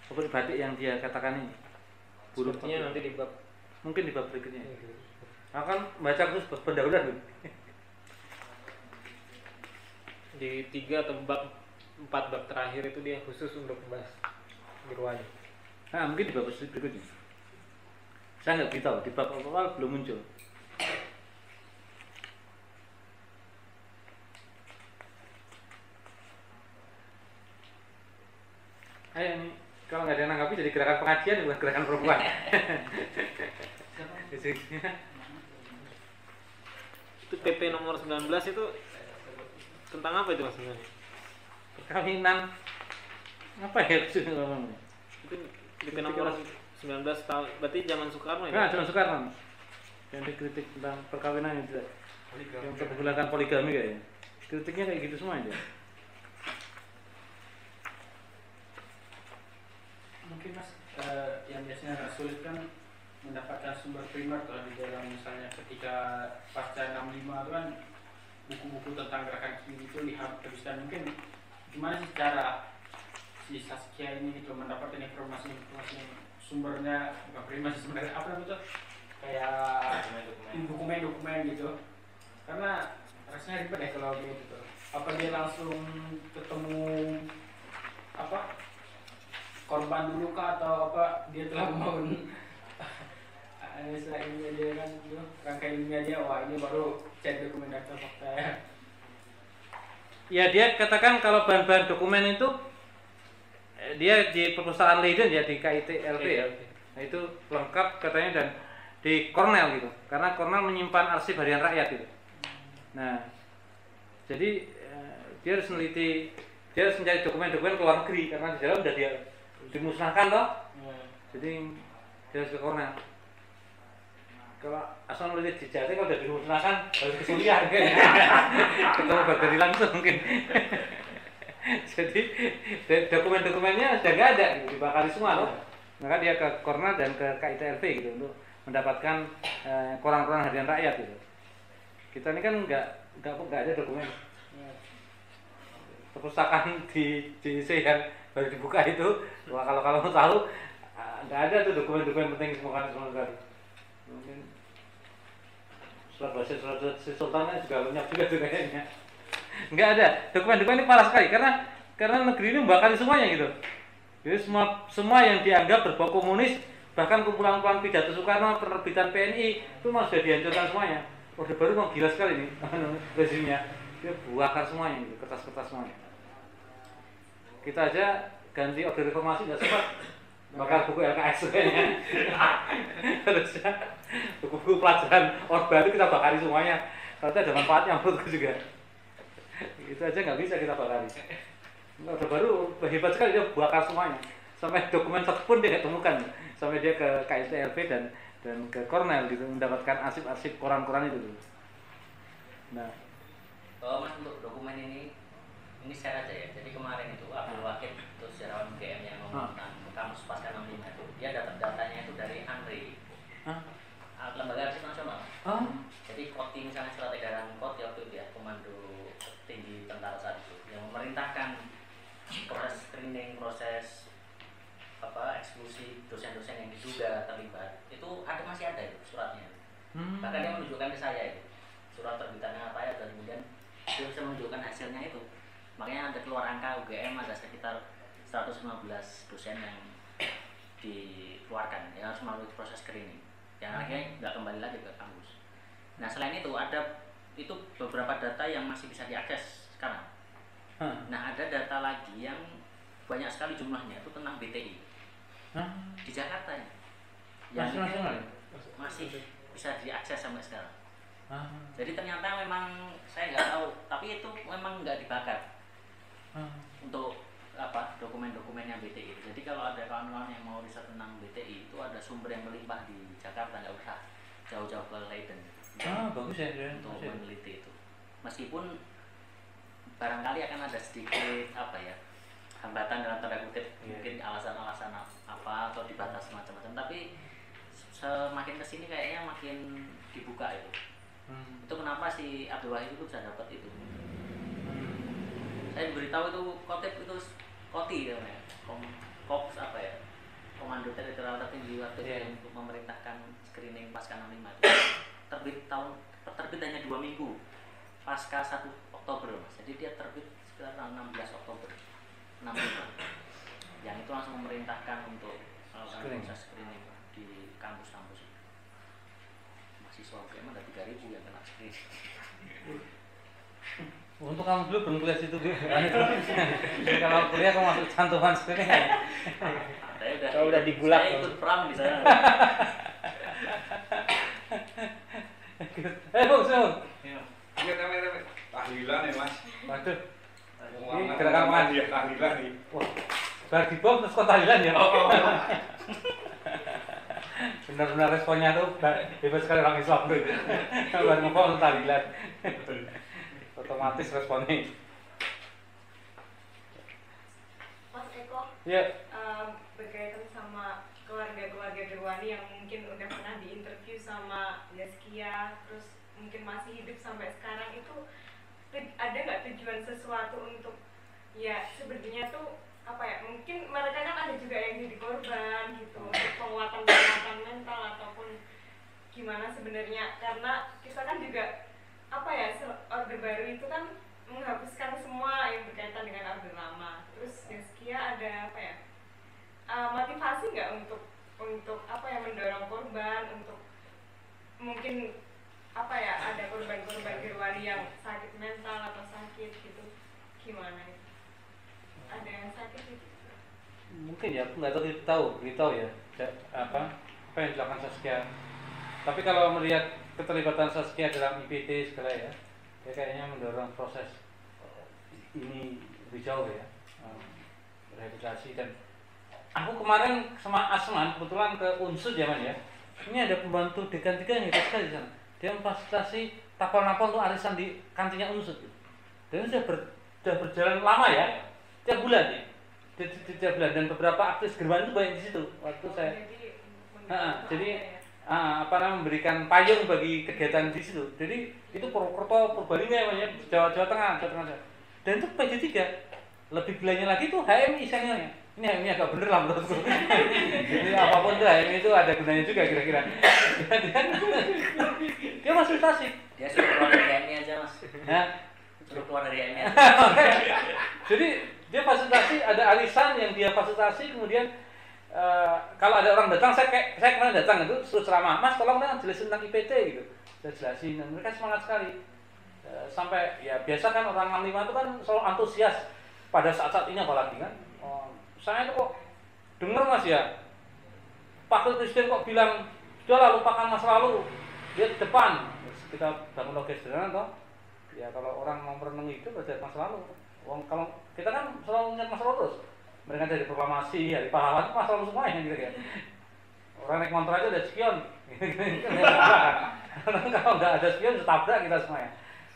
pabrik batik yang dia katakan ini. Sepertinya nanti di bab Mungkin di bab berikutnya. Akan baca terus pendahuluan. di 3 atau 4 bab terakhir itu dia khusus untuk membahas Nirwana. Nah, mungkin di bab berikutnya. Saya nggak beritahu, di bab awal belum muncul. Ayo ini, kalau nggak ada yang nanggapi jadi gerakan pengajian bukan gerakan perempuan. Itu PP nomor 19 itu tentang apa itu Mas sebenarnya? Perkawinan apa ya maksudnya ngomongnya? Itu PP nomor 19 tahun, berarti zaman Soekarno ya? Nah, zaman Soekarno yang dikritik tentang perkawinan itu, yang perbudakan poligami kayaknya. Kritiknya kayak gitu semua aja. mungkin Mas, yang biasanya agak sulit kan mendapatkan sumber primer kalau di dalam misalnya ketika pasca 65 itu kan buku-buku tentang gerakan kiri itu dihabiskan. Mungkin gimana sih cara si Saskia ini gitu mendapatkan informasi sumbernya bukan primer sih sebenarnya, apa namanya tuh, kayak dokumen gitu, karena rasanya ribet ya kalau gitu. Apa dia langsung ketemu apa korban dulu kah, atau apa dia telah membangun analisa ilmiah dia kan itu rangkaian ilmiah dia, wah ini baru cek dokumen data fakta ya. Ya dia katakan kalau bahan-bahan dokumen itu dia di perpustakaan Leiden ya, di KIT-LP ya. Nah itu lengkap katanya, dan di Cornell gitu, karena Cornell menyimpan arsip harian rakyat gitu. Nah jadi dia harus meneliti, dia harus mencari dokumen-dokumen ke luar negeri karena di dalam sudah dia dimusnahkan toh. Jadi dia harus ke Cornell. Kalau asal melihat jejak kalau udah dimusnahkan harus ke Suriah kayaknya. Ketemu Baghdadi langsung mungkin. Jadi dokumen-dokumennya sudah nggak ada, gitu, dibakari semua loh. Maka dia ke Kornel dan ke KITLV gitu untuk mendapatkan koran-koran harian rakyat gitu. Kita ini kan nggak ada dokumen. Perpustakaan di JIC yang baru dibuka itu, wah kalau mau tahu nggak ada tuh dokumen-dokumen penting semua sekali. Mungkin surat wasiat sultannya juga lenyap juga tuh kayaknya. Nggak ada dokumen-dokumen ini parah sekali karena negeri ini membakari semuanya gitu. Jadi semua yang dianggap berbau komunis, bahkan kumpulan-kumpulan pidato Soekarno, penerbitan PNI itu malah sudah dihancurkan semuanya. Orde Baru mau gila sekali nih rezimnya, dia bakar semuanya gitu, kertas-kertas semuanya. Kita aja ganti Orde Reformasi nggak sempat bakar buku LKS kayaknya. Harusnya buku-buku pelajaran Orde Baru kita bakari semuanya. Karena ada manfaatnya menurutku juga. Itu aja nggak bisa kita bakari. Orde Baru hebat sekali, dia bakar semuanya. Sampai dokumen satu pun dia nggak temukan. Sampai dia ke KITLV dan ke Kornel gitu mendapatkan arsip-arsip koran-koran itu. Nah, Mas untuk dokumen ini share aja ya. Jadi kemarin itu Abdul Wahid itu sejarawan UGM yang ngomong tentang kamus pasca 65 itu, dia dapat datanya itu dari ANRI, Lembaga Arsip Nasional. Jadi KOTI misalnya surat edaran KOTI waktu itu ya, Komando Tinggi Tentara saat itu, yang memerintahkan proses screening, proses eksekusi dosen-dosen yang diduga terlibat itu masih ada itu suratnya. Bahkan dia menunjukkan ke saya itu surat terbitannya apa ya, dan kemudian dia bisa menunjukkan hasilnya itu. Makanya ada keluar angka UGM ada sekitar 115 dosen yang dikeluarkan yang harus melalui proses screening yang akhirnya nggak kembali lagi ke kampus. Nah selain itu ada itu beberapa data yang masih bisa diakses sekarang. Nah ada data lagi yang banyak sekali jumlahnya itu tentang BTI di Jakarta ya, yang masih bisa diakses sampai sekarang. Jadi ternyata memang saya nggak tahu, tapi itu memang nggak dibakar untuk dokumen-dokumennya BTI. Jadi kalau ada kawan-kawan yang mau riset tentang BTI itu ada sumber yang melimpah di Jakarta, nggak usah jauh-jauh ke Leiden bagus ya, untuk meneliti itu. Meskipun barangkali akan ada sedikit hambatan dalam tanda kutip, mungkin alasan-alasan apa atau dibatasi macam-macam, tapi semakin kesini kayaknya makin dibuka itu. Itu kenapa si Abdul Wahid itu bisa dapat itu. Saya diberitahu itu KOTI namanya, Kops Komando Teritorial Tertinggi waktu itu untuk memerintahkan screening pasca 65 itu terbit hanya 2 minggu pasca 1 Oktober Mas. Jadi dia terbit sekitar 16 Oktober 65 yang itu langsung memerintahkan untuk proses screening di kampus-kampus. Mahasiswa UGM ada 3.000 yang kena screening. Untuk kamu dulu belum kuliah situ kalau kuliah kamu masuk cantuman screening. Kalau udah digulak saya ikut pram di sana. Bung. Iya, tahlilan ya Mas. Waduh. Ini gerakan mandi ya, tahlilan nih. Wah, bar di bom terus kok tahlilan ya? Benar-benar responnya tuh hebat sekali orang Islam tuh. Kalau ngomong tahlilan. Otomatis responnya. Mas Eko, ya. Berkaitan sama keluarga-keluarga Gerwani yang mungkin udah pernah diinterview sama Zaskia, terus mungkin masih hidup sampai sekarang, itu ada nggak tujuan sesuatu untuk ya sebenarnya tuh mungkin mereka kan ada juga yang jadi korban gitu untuk penguatan mental ataupun gimana sebenarnya, karena kita kan juga Orde Baru itu kan menghapuskan semua yang berkaitan dengan Orde Lama. Terus Zaskia ada motivasi nggak untuk mendorong korban untuk mungkin ada korban-korban Gerwani yang sakit mental atau sakit gitu, gimana itu? Ada yang sakit gitu? Mungkin ya, aku nggak beritahu ya apa yang dilakukan Zaskia. Tapi kalau melihat keterlibatan Zaskia dalam IPT segala ya, dia kayaknya mendorong proses ini lebih jauh ya, rehabilitasi. Dan aku kemarin sama Asman kebetulan ke Unsud zaman ya, Ini ada pembantu dekan 3 yang hebat sekali di sana. Dia memfasilitasi tapal-napal untuk arisan di kantinnya Unsud. Dan sudah berjalan lama ya, tiap bulan ya. Tiap bulan, dan beberapa aktivis Gerwan itu banyak di situ. Waktu saya memberikan payung bagi kegiatan di situ. Jadi itu Purwokerto, Purbalingga namanya, Jawa Tengah. Dan itu PD3. Lebih gilanya lagi tuh HMI seniornya. Ini HMI agak bener lah menurutku. Jadi apapun tuh HMI itu ada gunanya juga kira-kira. Dia fasilitasi. Dia suruh keluar dari HMI aja mas. Suruh keluar dari HMI aja. Jadi dia fasilitasi, ada arisan yang dia fasilitasi, kemudian kalau ada orang datang, saya kemarin datang itu suruh ceramah, mas tolong dong jelasin tentang IPT gitu. Saya jelasin, dan mereka semangat sekali. Sampai ya biasa kan orang 65 itu kan selalu antusias pada saat-saat ini apalagi kan. Saya itu kok dengar mas ya, Pak Presiden kok bilang sudahlah lupakan masa lalu, lihat depan. Kita bangun logis sederhana toh. Ya kalau orang mau merenung itu berarti masa lalu. Kalau kita kan selalu ingat masa lalu terus. Mereka dari proklamasi, hari pahlawan, masa lalu semuanya gitu kan. Orang naik motor aja ada spion. Kalau nggak ada spion, bisa tabrak kita semuanya.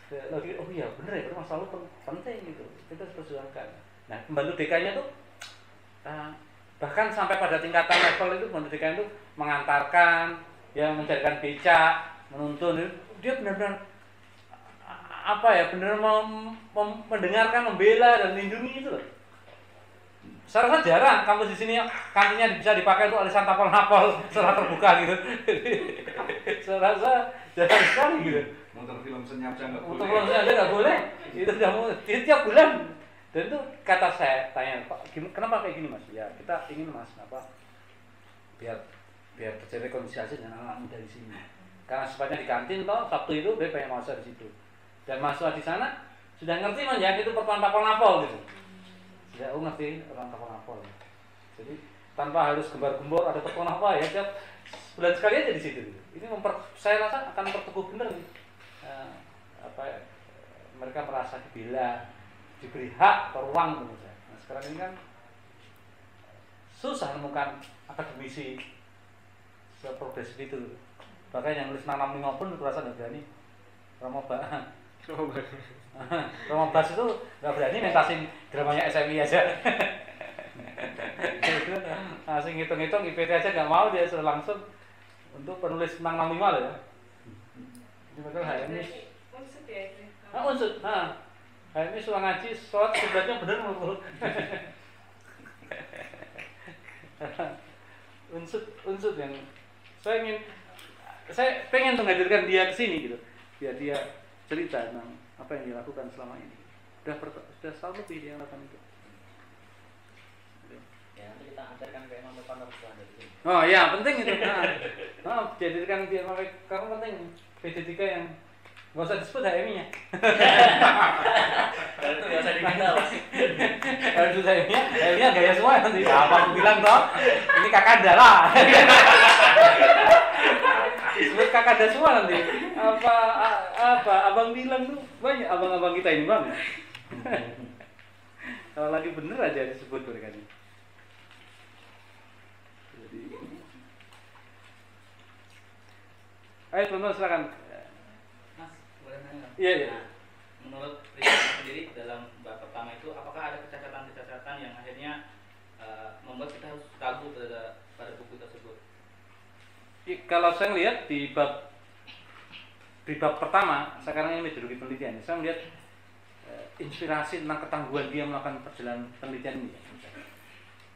Lagi, oh iya bener ya, masa lalu penting gitu. Kita harus perjuangkan. Nah, pembantu DK-nya tuh bahkan sampai pada tingkatan level itu pembantu DK itu mengantarkan, ya mencarikan becak, menuntun. Dia benar-benar benar mendengarkan, membela dan melindungi itu loh. Saya rasa jarang kampus di sini kantinnya bisa dipakai untuk alisan tapal-napal secara terbuka gitu. Saya rasa jarang sekali gitu. Nonton film senyap aja nggak boleh. Nonton film senyap aja nggak boleh. Itu tiap bulan. Dan itu kata saya tanya, Pak, kenapa kayak gini mas? Ya kita ingin mas, biar terjadi rekonsiliasi dengan anak muda di sini. Karena sifatnya di kantin toh, Sabtu itu dia banyak mahasiswa di situ. Dan mahasiswa di sana sudah ngerti mas ya, itu pertemuan tapal-napal gitu. Ya, aku ngerti orang tapal-napal. Jadi tanpa harus gembar-gembor ada pertemuan apa ya, tiap bulan sekali aja di situ. Gitu. Ini saya rasa akan memperteguh benar nih. Mereka merasa dibela, diberi hak atau ruang menurut saya. Nah, sekarang ini kan susah menemukan akademisi seprogresif itu. Bahkan yang nulis 665 pun merasa nggak berani. Romo Bas itu nggak berani mentasin dramanya SMI aja. Asing ngitung-ngitung IPT aja nggak mau, dia suruh langsung untuk penulis 665 loh ya. Ini betul HMI. Unsud ya itu. Unsud. HMI suruh ngaji, sholat sebenarnya bener menurut. Unsud yang saya pengen menghadirkan dia ke sini gitu. Biar dia cerita tentang apa yang dilakukan selama ini. Sudah setahun lebih dia melakukan itu. Ya nanti kita ajarkan ke Imam Pondok selanjutnya. Oh ya penting itu. Jadikan dia karena penting PD3 yang nggak usah disebut HMI-nya. Kalau itu nggak usah diminta mas. Kalau disebut HMI-nya gaya semua nanti. Apa aku bilang toh? Ini kakanda lah. Disebut kakanda semua nanti. Apa abang bilang tuh banyak abang-abang kita ini bang. Kalau lagi bener aja disebut mereka ini. Ayo teman-teman silakan. Mas, boleh nanya? Iya. Nah, menurut Rizky sendiri dalam bab pertama itu, apakah ada kecacatan-kecacatan yang akhirnya membuat kita harus ragu pada buku tersebut? Kalau saya lihat di bab pertama, sekarang ini metodologi penelitian, saya melihat inspirasi tentang ketangguhan dia melakukan perjalanan penelitian ini.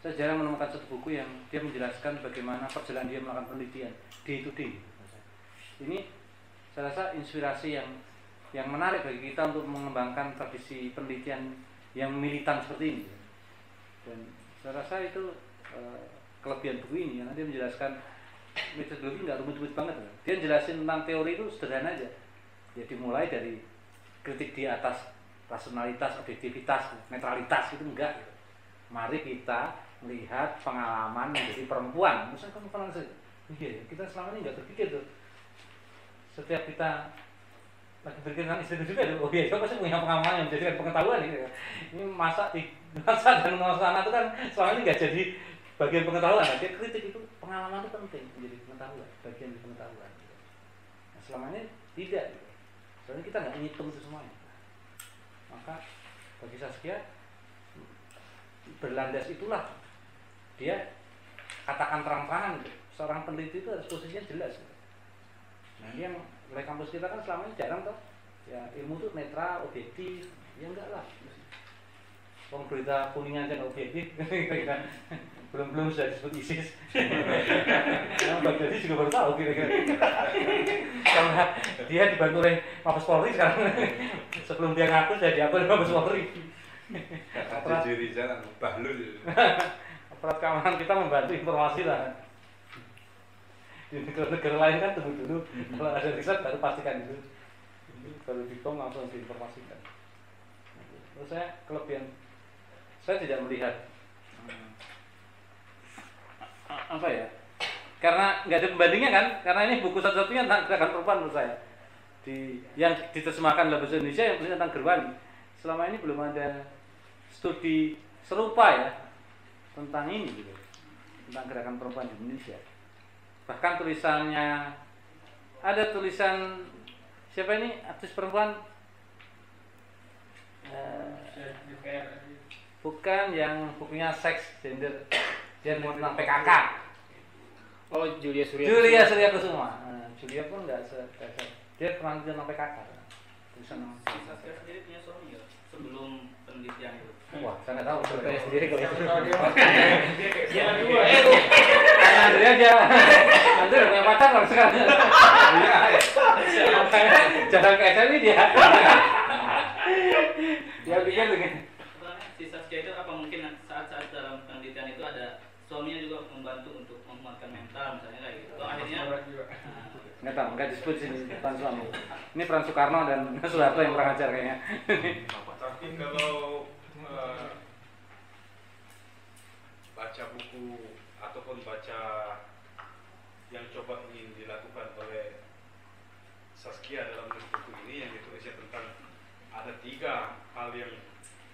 Saya jarang menemukan satu buku yang dia menjelaskan bagaimana perjalanan dia melakukan penelitian day to day. Ini saya rasa inspirasi yang menarik bagi kita untuk mengembangkan tradisi penelitian yang militan seperti ini. Dan saya rasa itu kelebihan buku ini, karena dia menjelaskan metodologi nggak rumit-rumit banget. Dia jelasin tentang teori itu sederhana aja. Ya dimulai dari kritik di atas rasionalitas, objektivitas, netralitas itu enggak. Mari kita melihat pengalaman menjadi perempuan. Misalnya perempuan kita selama ini nggak berpikir tuh. Setiap kita lagi berpikir tentang istri juga tuh, oh iya, pasti punya pengalaman yang menjadikan pengetahuan gitu. Ini masa dan masa anak itu kan selama ini nggak jadi bagian pengetahuan. Dia kritik itu pengalaman itu penting menjadi pengetahuan, bagian pengetahuan. Nah, selama ini tidak. Gitu. Soalnya kita nggak ngitung itu semuanya. Maka bagi Saskia berlandas itulah dia katakan terang-terangan gitu. Seorang peneliti itu harus posisinya jelas gitu. Nah ini yang oleh kampus kita kan selama ini jarang toh ya, ilmu itu netral, objektif, ya enggak lah. Wong berita kuningan aja nggak objektif, belum sudah disebut ISIS. Nah, Mbak Jadi juga baru tahu kira-kira. Karena dia dibantu oleh Mabes Polri sekarang. Sebelum dia ngaku sudah diakui oleh Mabes Polri. Jadi jangan bahlul. Aparat keamanan kita membantu informasi lah. Di negara-negara lain kan tunggu dulu, kalau ada riset baru pastikan dulu. Kalau dikom langsung diinformasikan. Terus saya kelebihan, saya tidak melihat apa ya, karena nggak ada pembandingnya kan, karena ini buku satu-satunya tentang gerakan perempuan menurut saya, yang diterjemahkan dalam bahasa Indonesia yang tentang Gerwani. Selama ini belum ada studi serupa ya tentang ini gitu, tentang gerakan perempuan di Indonesia. Bahkan tulisannya ada tulisan siapa ini aktivis perempuan, bukan yang bukunya seks gender, dia tentang PKK. Oh, Julia Surya. Julia Surya Kusuma. Julia pun nggak dia pernah tentang PKK. Tulisan Saskia sendiri punya suami ya sebelum penelitian itu. wah, saya nggak tahu. Saya sendiri kalau itu. Dia dua. Andrea aja. Andrea punya pacar loh sekarang. Jarang kayak saya dia. Dia bikin begini. Si Saskia itu apa mungkin saat-saat dalam penelitian itu ada suaminya juga membantu untuk menguatkan mental misalnya kayak gitu. Atau akhirnya Nggak tahu, nggak disebut sini peran suami. Ini peran Soekarno dan Soeharto yang kurang ajar kayaknya. Tapi kalau baca buku ataupun baca yang coba ingin dilakukan oleh Saskia dalam buku ini yang ditulisnya tentang ada 3 hal yang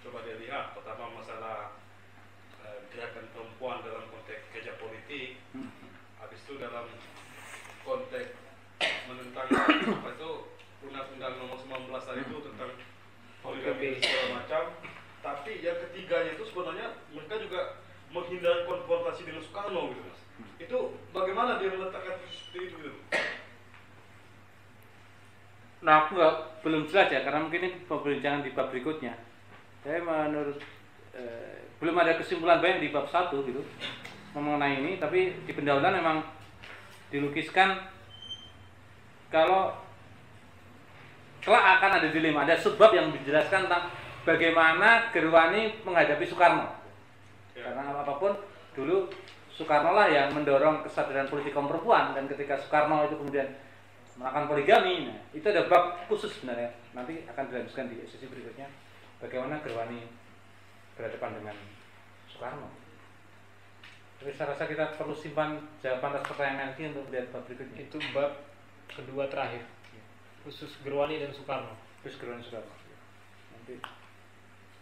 coba dia lihat. Pertama masalah gerakan perempuan dalam konteks kerja politik, habis itu dalam konteks menentang apa itu Undang-Undang Nomor 19 tadi itu tentang poligami segala macam. Tapi yang ketiganya itu sebenarnya mereka juga menghindari konfrontasi dengan Soekarno gitu mas. Itu bagaimana dia meletakkan seperti itu gitu? Nah aku belum jelas ya, karena mungkin ini perbincangan di bab berikutnya. Saya menurut belum ada kesimpulan banyak di bab 1 gitu mengenai ini, tapi di pendahuluan memang dilukiskan kalau kelak akan ada dilema, ada sebab yang dijelaskan tentang bagaimana Gerwani menghadapi Soekarno. Karena apapun dulu Soekarno lah yang mendorong kesadaran politik kaum perempuan, dan ketika Soekarno itu kemudian melakukan poligami, nah, itu ada bab khusus sebenarnya. Nanti akan dilanjutkan di sesi berikutnya bagaimana Gerwani berhadapan dengan Soekarno. Tapi saya rasa kita perlu simpan jawaban atas pertanyaan ini untuk lihat bab berikutnya. Itu bab kedua terakhir, khusus Gerwani dan Soekarno. Terus Gerwani Soekarno. Nanti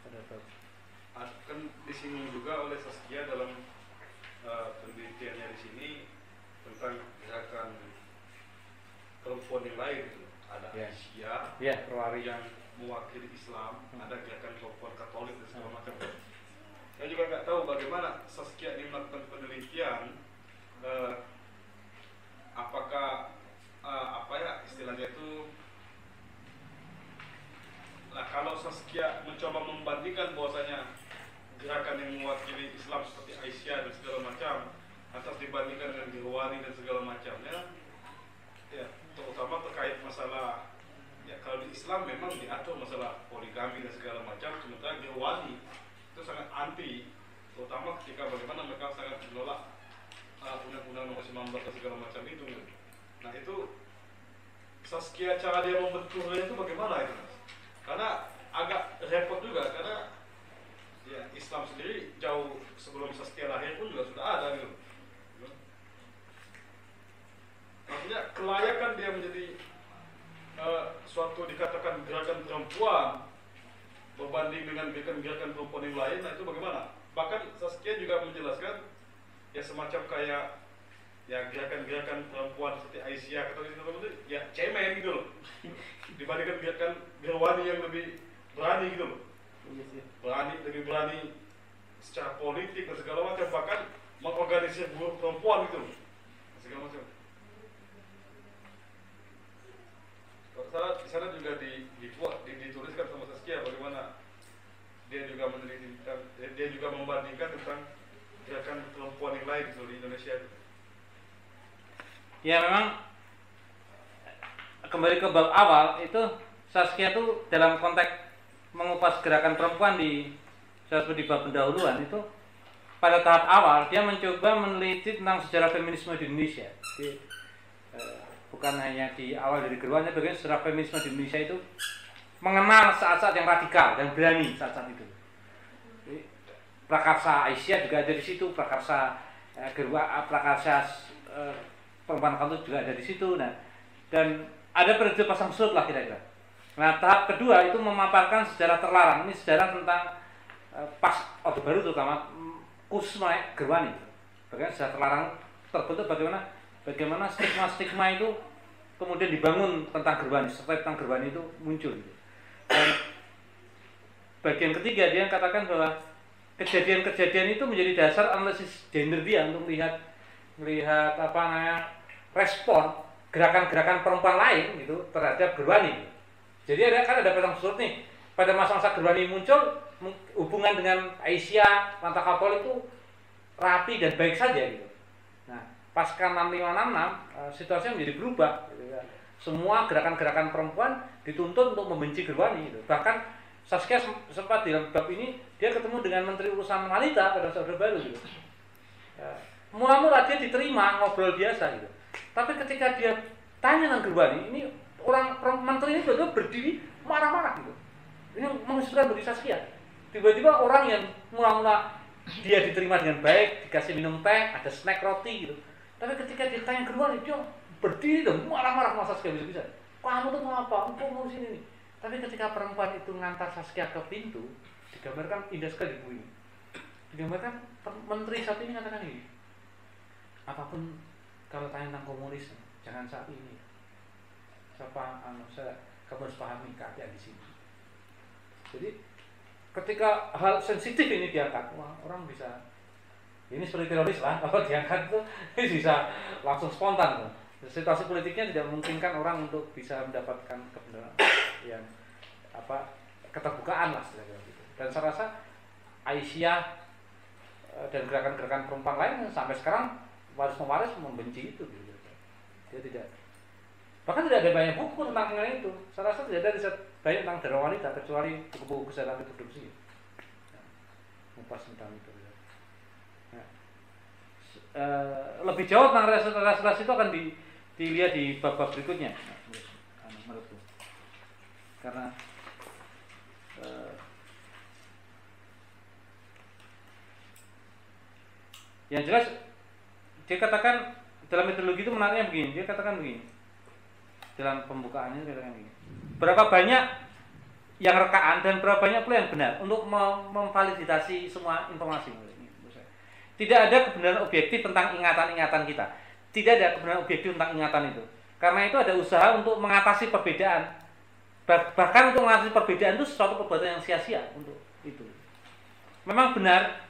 ada bab. Kan disinggung juga oleh Saskia dalam penelitiannya di sini tentang gerakan perempuan yang lain gitu. Ada Aisyah, Perwari yang mewakili Islam, ada gerakan perempuan Katolik dan segala macam. Saya juga nggak tahu bagaimana Saskia ini melakukan penelitian, apakah apa ya istilahnya itu, nah kalau Saskia mencoba membandingkan bahwasanya gerakan yang mewakili Islam seperti Aisyah dan segala macam atas dibandingkan dengan Gerwani dan segala macamnya, ya terutama terkait masalah ya kalau di Islam memang diatur masalah poligami dan segala macam, sementara Gerwani itu sangat anti, terutama ketika bagaimana mereka sangat menolak Undang-Undang Nomor 19 dan segala macam itu. Nah itu Saskia cara dia membetulnya itu bagaimana itu mas? Karena agak repot juga karena ya Islam sendiri jauh sebelum Saskia lahir pun juga sudah ada gitu. Artinya kelayakan dia menjadi suatu dikatakan gerakan perempuan berbanding dengan gerakan perempuan yang lain, nah itu bagaimana? Bahkan Saskia juga menjelaskan ya semacam kayak ya gerakan-gerakan perempuan seperti Aisyah atau itu ya cemen gitu loh dibandingkan gerakan Gerwani yang lebih berani gitu loh, lebih berani secara politik dan segala macam, bahkan mengorganisir buruh perempuan gitu loh segala macam. Kalau salah di sana juga dituliskan sama Saskia bagaimana dia juga meneliti dia juga membandingkan tentang gerakan perempuan yang lain di Indonesia itu. Ya memang kembali ke bab awal itu Saskia tuh dalam konteks mengupas gerakan perempuan di bab pendahuluan itu pada tahap awal dia mencoba meneliti tentang sejarah feminisme di Indonesia. Jadi, bukan hanya di awal dari Gerwani, bagaimana sejarah feminisme di Indonesia itu mengenal saat-saat yang radikal dan berani saat-saat itu. Jadi, prakarsa Aisyah juga ada di situ, prakarsa perempuan kantor juga ada di situ. Nah, dan ada periode pasang surut lah kira-kira. Nah, tahap kedua itu memaparkan sejarah terlarang. Ini sejarah tentang pas Orde Baru terutama Kusma Gerwani. Bagaimana sejarah terlarang terbentuk, bagaimana stigma-stigma itu kemudian dibangun tentang Gerwani, setelah tentang Gerwani itu muncul. Dan bagian ketiga dia katakan bahwa kejadian-kejadian itu menjadi dasar analisis gender dia untuk melihat apa namanya respon gerakan-gerakan perempuan lain gitu terhadap Gerwani. Jadi ada pasang surut nih pada masa-masa Gerwani muncul, hubungan dengan Aisyah Lanta Kapol itu rapi dan baik saja gitu. Nah, pasca 6566 situasinya menjadi berubah gitu ya. Semua gerakan-gerakan perempuan dituntut untuk membenci Gerwani gitu. Bahkan Saskia sempat di dalam bab ini dia ketemu dengan Menteri Urusan Wanita pada Orde Baru gitu. Ya, mula-mula dia diterima ngobrol biasa gitu. Tapi ketika dia tanya tentang Gerwani, ini menteri ini betul berdiri marah-marah gitu. Ini menginspirasi bagi Saskia. Tiba-tiba orang yang mula-mula dia diterima dengan baik, dikasih minum teh, ada snack roti gitu. Tapi ketika dia tanya Gerwani, dia berdiri dan marah-marah sama Saskia bisa-bisa. Kamu tuh mau apa? Engkau mau sini nih. Tapi ketika perempuan itu ngantar Saskia ke pintu, digambarkan indah sekali buku ini. Digambarkan menteri saat ini katakan ini. Apapun kalau tanya tentang komunis, jangan saat ini. Kamu harus pahami keadaan di sini. Jadi ketika hal sensitif ini diangkat, wah, orang bisa ini seperti teroris lah kalau diangkat tuh bisa langsung spontan tuh. Situasi politiknya tidak memungkinkan orang untuk bisa mendapatkan kebenaran yang keterbukaan lah istilahnya gitu. Dan saya rasa Aisyah dan gerakan-gerakan perempuan lain sampai sekarang waris-mewaris membenci itu gitu. Dia tidak, bahkan tidak ada banyak buku tentang mengenai itu. Saya rasa tidak ada riset banyak tentang darah wanita kecuali buku-buku kesehatan reproduksi. Ngupas tentang itu. Nah, lebih jauh tentang relasi itu akan dilihat di bab-bab berikutnya. Menurutku. Karena yang jelas dia katakan dalam metodologi itu menariknya begini, dia katakan begini dalam pembukaannya, dia katakan begini, berapa banyak yang rekaan dan berapa banyak pula yang benar untuk memvalidasi semua informasi. Tidak ada kebenaran objektif tentang ingatan-ingatan kita, tidak ada kebenaran objektif tentang ingatan itu, karena itu ada usaha untuk mengatasi perbedaan, bahkan untuk mengatasi perbedaan itu sesuatu perbuatan yang sia-sia untuk itu. Memang benar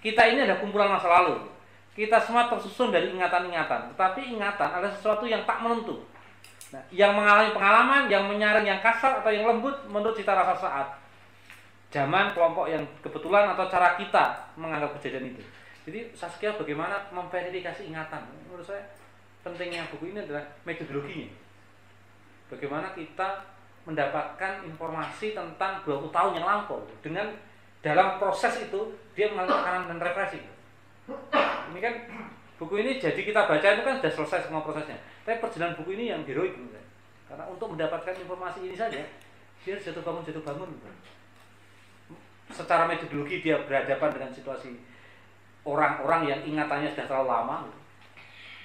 kita ini ada kumpulan masa lalu. Kita semua tersusun dari ingatan-ingatan, tetapi ingatan adalah sesuatu yang tak menentu. Nah, yang mengalami pengalaman, yang menyaring, yang kasar atau yang lembut menurut cita rasa saat, zaman, kelompok yang kebetulan atau cara kita menganggap kejadian itu. Jadi Saskia bagaimana memverifikasi ingatan? Menurut saya pentingnya buku ini adalah metodologinya. Bagaimana kita mendapatkan informasi tentang 20 tahun yang lampau dengan dalam proses itu dia mengalami tekanan dan represi. Ini kan buku ini jadi kita baca itu kan sudah selesai semua prosesnya. Tapi perjalanan buku ini yang heroik menurut saya. Karena untuk mendapatkan informasi ini saja dia jatuh bangun. Secara metodologi dia berhadapan dengan situasi orang-orang yang ingatannya sudah terlalu lama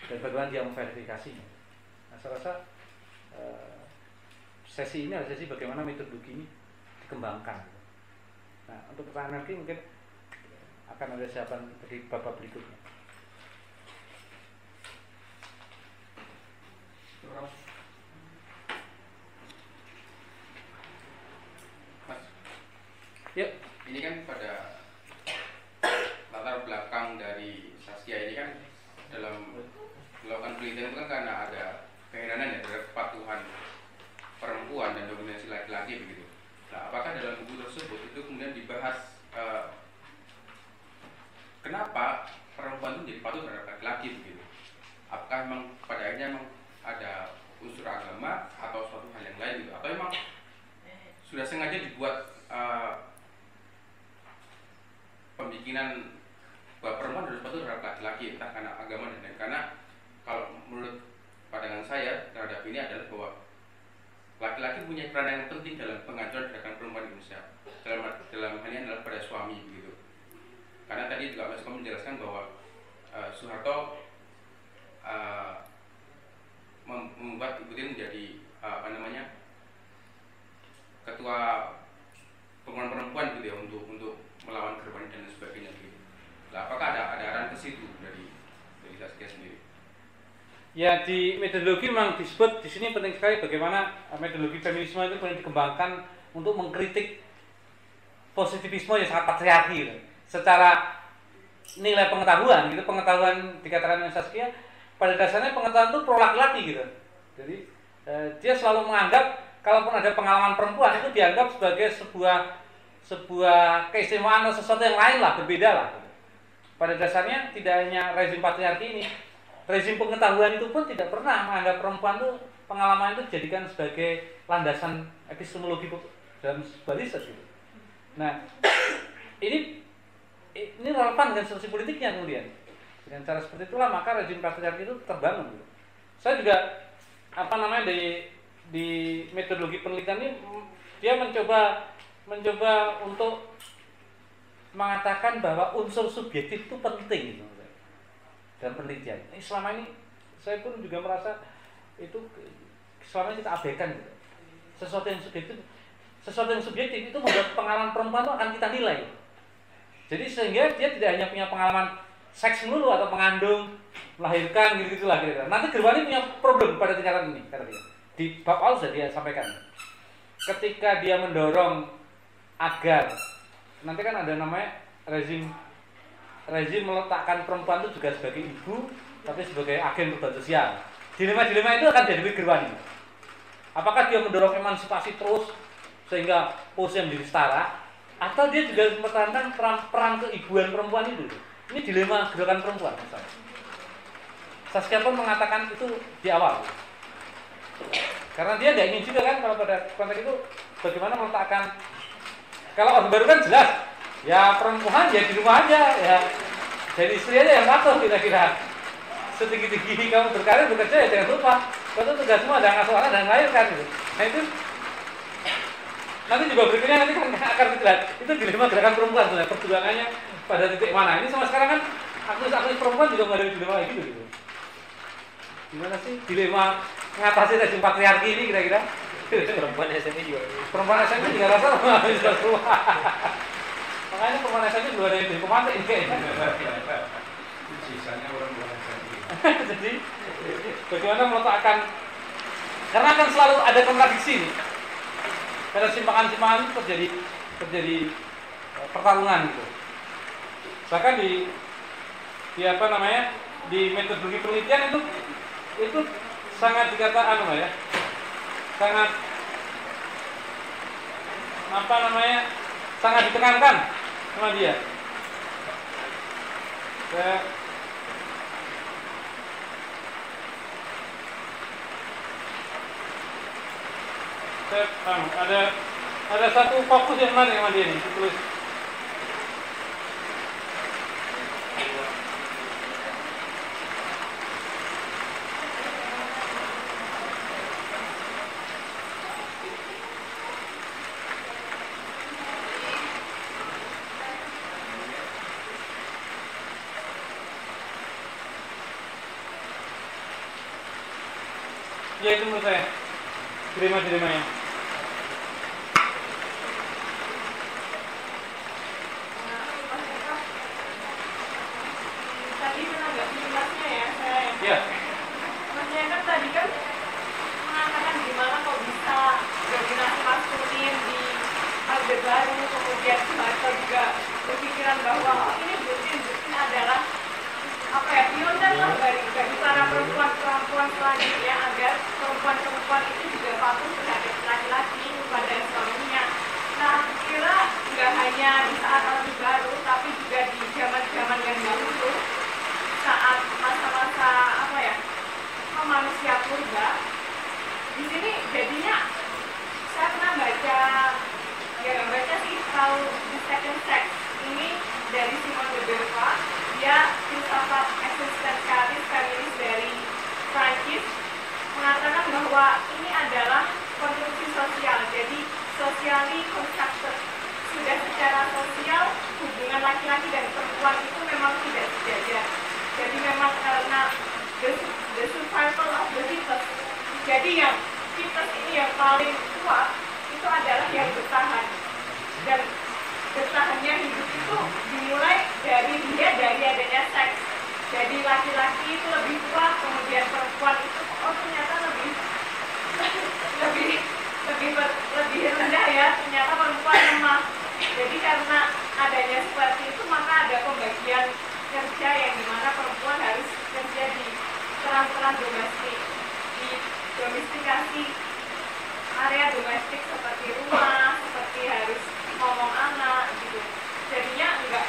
dan bagaimana dia memverifikasinya. Nah, saya rasa sesi ini adalah sesi bagaimana metodologi ini dikembangkan. Nah, untuk pertanyaan lagi mungkin akan ada siapan di babak berikutnya. Mas, Ya, ini kan pada latar belakang dari Saskia ini kan dalam melakukan penelitian itu kan karena ada keheranan ya terhadap kepatuhan perempuan dan dominasi laki-laki begitu. Nah, apakah dalam buku tersebut itu kemudian dibahas kenapa perempuan itu jadi patuh terhadap laki-laki begitu? Apakah memang pada akhirnya memang ada unsur agama atau suatu hal yang lain gitu? Atau memang sudah sengaja dibuat pembikinan bahwa perempuan harus patuh terhadap laki-laki entah karena agama dan lain. Karena kalau menurut pandangan saya terhadap ini adalah bahwa laki-laki punya peran yang penting dalam pengaturan gerakan perempuan di Indonesia. Dalam hal ini adalah pada suami begitu. Karena tadi juga Mas Kom menjelaskan bahwa Soeharto membuat Ibu Tien menjadi ketua penguatan perempuan gitu ya untuk melawan Gerwani dan sebagainya gitu. Nah, apakah ada arahan ke situ dari Saskia sendiri? ya di metodologi memang disebut di sini penting sekali bagaimana metodologi feminisme itu perlu dikembangkan untuk mengkritik positivisme yang sangat patriarki gitu. Secara nilai pengetahuan gitu, pengetahuan dikatakan oleh Saskia pada dasarnya pengetahuan itu pro laki-laki gitu. Jadi dia selalu menganggap kalaupun ada pengalaman perempuan itu dianggap sebagai sebuah keistimewaan atau sesuatu yang lain lah, berbeda lah. Pada dasarnya tidak hanya rezim patriarki ini, rezim pengetahuan itu pun tidak pernah menganggap perempuan itu pengalaman itu dijadikan sebagai landasan epistemologi dalam sebuah riset gitu. Nah, ini relevan dengan situasi politiknya kemudian. Dengan cara seperti itulah maka rezim patriarki itu terbangun gitu. Saya juga di metodologi penelitian ini dia mencoba untuk mengatakan bahwa unsur subjektif itu penting gitu dalam penelitian. Selama ini saya pun juga merasa itu selama ini kita abaikan gitu. Sesuatu yang subjektif itu membuat pengalaman perempuan itu akan kita nilai. Jadi sehingga dia tidak hanya punya pengalaman seks melulu atau mengandung, melahirkan gitu-gitu lah kira-kira. Nanti Gerwani punya problem pada tingkatan ini kata dia. Di bab awal sudah dia sampaikan. Ketika dia mendorong agar nanti kan ada namanya rezim meletakkan perempuan itu juga sebagai ibu tapi sebagai agen perubahan sosial. Dilema-dilema itu akan jadi Gerwani. Apakah dia mendorong emansipasi terus sehingga posisi menjadi setara, atau dia juga mempertahankan peran keibuan perempuan itu? Ini dilema gerakan perempuan misalnya. Saskia pun mengatakan itu di awal. Karena dia tidak ingin juga kan kalau pada konteks itu bagaimana meletakkan. Kalau Orde Baru kan jelas, ya perempuan ya di rumah aja, ya jadi istri aja yang patuh kira-kira. Setinggi-tinggi kamu berkarir bekerja ya jangan lupa, kamu tugasmu ada ngasuh anak dan melahirkan gitu. Nah itu nanti juga berikutnya nanti kan akan dilihat itu dilema gerakan perempuan sebenarnya perjuangannya pada titik mana. Ini sama sekarang kan aktivis perempuan juga menghadapi dilema kayak gitu. Gimana sih dilema mengatasi rezim patriarki ini kira-kira? Perempuan SMI juga. Perempuan SMI juga rasa bisa keluar. Makanya perempuan SMI juga ada yang jadi pemantik ini kayaknya. Sisanya orang bukan SMI. Jadi bagaimana meletakkan, karena akan selalu ada kontradiksi nih. Karena simpangan-simpangan itu terjadi pertarungan gitu. Bahkan di metodologi penelitian itu sangat dikatakan sangat sangat ditekankan sama dia. Ada satu fokus yang menarik sama dia nih, ditulis. Ya itu menurut saya dilema-dilemanya. Tadi menanggapi kelasnya ya saya. Iya. Maksudnya kan tadi kan hanya di saat Orde Baru, tapi juga di zaman-zaman yang dahulu, saat masa-masa apa ya, manusia purba. Di sini jadinya saya pernah baca, ya nggak baca sih, tahu The Second Sex ini dari Simone de Beauvoir. Dia filsafat eksistensialis feminis dari Prancis, mengatakan bahwa ini adalah konstruksi sosial, jadi socially constructed. Sudah secara sosial hubungan laki-laki dan perempuan itu memang tidak sejajar. Jadi memang karena the survival of the fittest. Jadi yang fittest ini yang paling kuat itu adalah yang bertahan. Dan bertahannya hidup itu dimulai dari adanya seks. Jadi laki-laki itu lebih kuat, kemudian perempuan itu ternyata lebih rendah ya, ternyata perempuan lemah. Jadi karena adanya seperti itu, maka ada pembagian kerja yang dimana perempuan harus kerja di peran-peran domestik, di domestikasi area domestik seperti rumah, seperti harus ngomong anak gitu. Jadinya enggak,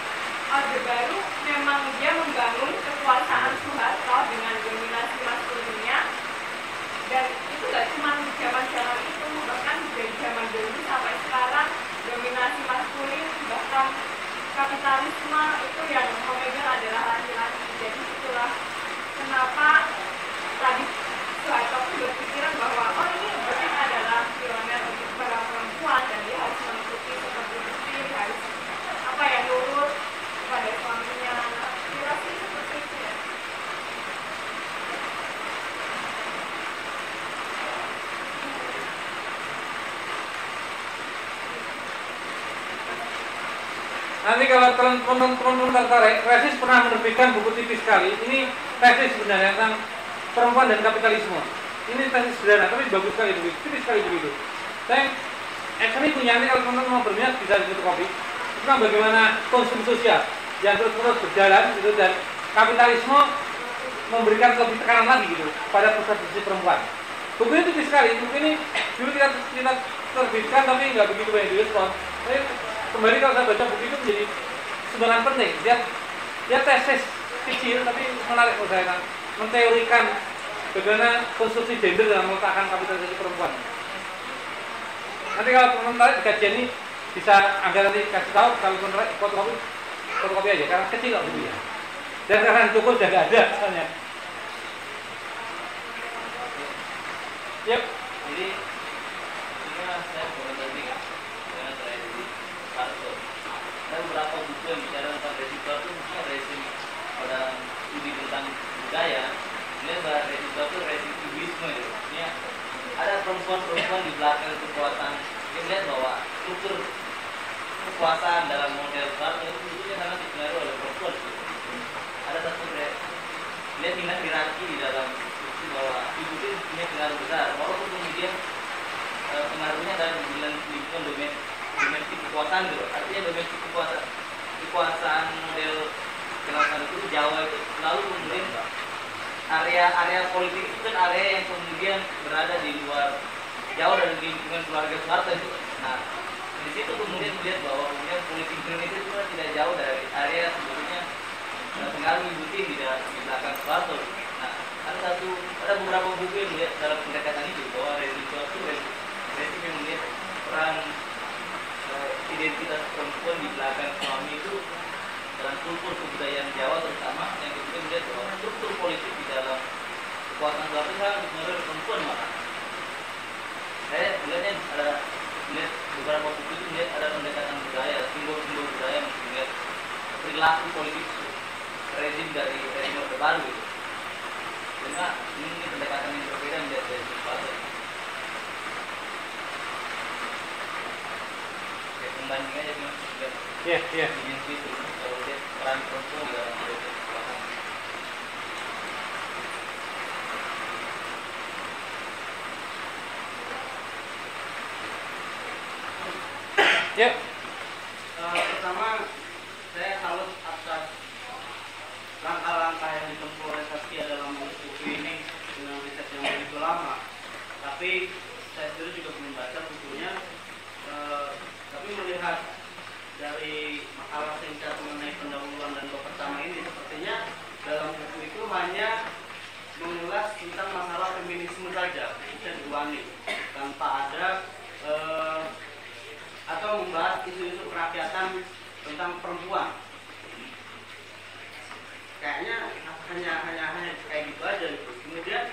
Orde Baru memang dia membangun kekuasaan Soeharto dengan dominasi maskulinnya, dan itu nggak cuma zaman-zaman itu, bahkan dari zaman dulu sampai sekarang dominasi maskulin, bahkan kapitalisme itu yang memegang adalah laki-laki. Jadi itulah kenapa tadi Soeharto pun berpikiran bahwa oh ini berarti adalah pioner untuk para perempuan dan dia harus mengikuti seperti itu, harus apa ya, nurut kepada suaminya. Kira sih seperti itu ya. Nanti kalau teman-teman tertarik, Resis pernah menerbitkan buku tipis sekali. Ini tesis sebenarnya tentang perempuan dan kapitalisme. Ini tesis sederhana, tapi bagus sekali begitu, tipis sekali begitu. Saya actually punya ini, kalau teman-teman mau berminat bisa di fotokopi. Tentang bagaimana konsumsi sosial yang terus-menerus berjalan gitu, dan kapitalisme memberikan lebih tekanan lagi gitu pada posisi perempuan. Buku ini tipis sekali. Buku ini dulu kita terbitkan tapi nggak begitu banyak direspon. Tapi kembali kalau saya baca buku itu menjadi sumbangan penting. Dia tesis kecil tapi menarik menurut saya, menteorikan bagaimana konstruksi gender dalam meletakkan kapitalisasi perempuan. Nanti kalau teman-teman tarik di kajian ini bisa Anda nanti kasih tahu, kalau menarik fotokopi aja karena kecil kok bukunya. Dan karena cukup sudah nggak ada misalnya. Yep. Jadi ini saya boleh tadi karena saya di Parto. Ada beberapa buku yang bicara tentang resiko itu, mungkin rezim pada studi tentang budaya. Ini bahas resiko itu residivisme itu. Artinya ada perempuan-perempuan di belakang kekuasaan. Dia melihat bahwa struktur kekuasaan dalam model Parto itu sebetulnya sangat dipengaruhi oleh perempuan. Ada satu lihat tingkat hierarki di dalam bahwa ibu itu punya pengaruh besar, walaupun kemudian pengaruhnya adalah lingkungan domestik kekuasaan gitu. Artinya domestik kekuasaan model kekuasaan itu Jawa itu selalu kemudian area politik itu kan area yang kemudian berada di luar jauh dari lingkungan keluarga Soeharto itu. Nah, di situ kemudian melihat bahwa kemudian politik Indonesia itu tidak jauh dari area sebetulnya pengaruh ibu di belakang Soeharto. Nah, ada beberapa buku yang melihat dalam pendekatan itu bahwa rezim Soeharto rezim yang melihat peran identitas perempuan di belakang suami itu dalam struktur kebudayaan Jawa terutama, yang kemudian melihat bahwa struktur politik di dalam kekuasaan Soeharto sangat dipengaruhi perempuan. Maka saya melihatnya ada melihat beberapa buku itu melihat ada pendekatan budaya, simbol-simbol budaya, melihat perilaku politik rezim dari rezim Orde Baru itu. Karena ini pendekatan yang berbeda melihat dari Soeharto. Ya, pembanding aja dengan Iya. itu kalau lihat peran perempuan di dalam politik kekuasaan. Ya. Pertama, saya salut atas langkah-langkah yang ditempuh oleh Saskia dalam buku ini dengan riset yang begitu lama. Tapi saya sendiri juga belum baca bukunya. Tapi melihat dari makalah singkat mengenai pendahuluan dan bab pertama ini, sepertinya dalam buku itu hanya mengulas tentang masalah feminisme saja, khususnya Durwani, tanpa ada atau membahas isu-isu kerakyatan tentang perempuan. Kayaknya hanya kayak gitu aja gitu. Kemudian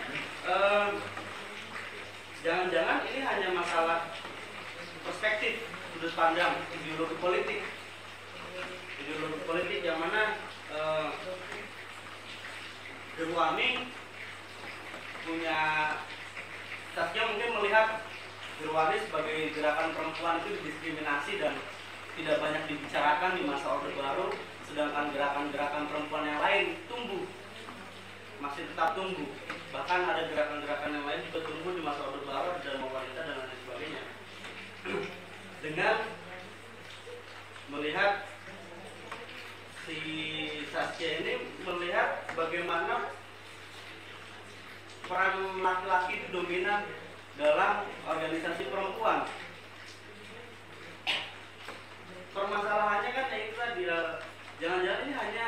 jangan-jangan ini hanya masalah perspektif, sudut pandang, ideologi politik yang mana Durwani punya, Saskia mungkin melihat Durwani sebagai gerakan perempuan itu didiskriminasi dan tidak banyak dibicarakan di masa Orde Baru, sedangkan gerakan-gerakan perempuan yang lain tumbuh, masih tetap tumbuh. Bahkan ada gerakan-gerakan yang lain juga tumbuh di masa Orde Baru dan wanita dan lain sebagainya. Dengan melihat si Saskia ini melihat bagaimana peran laki-laki itu dominan dalam organisasi perempuan. Permasalahannya kan itu tadi, jangan-jangan ini hanya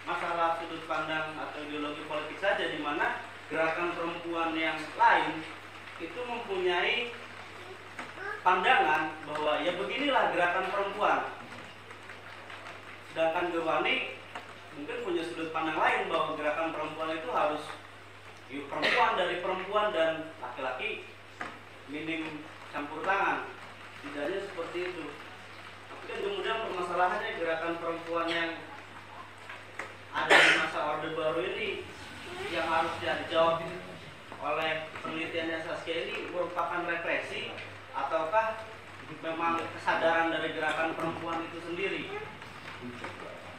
masalah sudut pandang atau ideologi politik saja, di mana gerakan perempuan yang lain itu mempunyai pandangan bahwa ya beginilah gerakan perempuan, sedangkan Durwani mungkin punya sudut pandang lain bahwa gerakan perempuan itu harus perempuan dari perempuan dan laki-laki minim campur tangan, tidaknya seperti itu. Tapi kan kemudian permasalahannya gerakan perempuan yang ada di masa Orde Baru ini yang harusnya dijawab oleh penelitiannya Saskia ini merupakan represi ataukah memang kesadaran dari gerakan perempuan itu sendiri.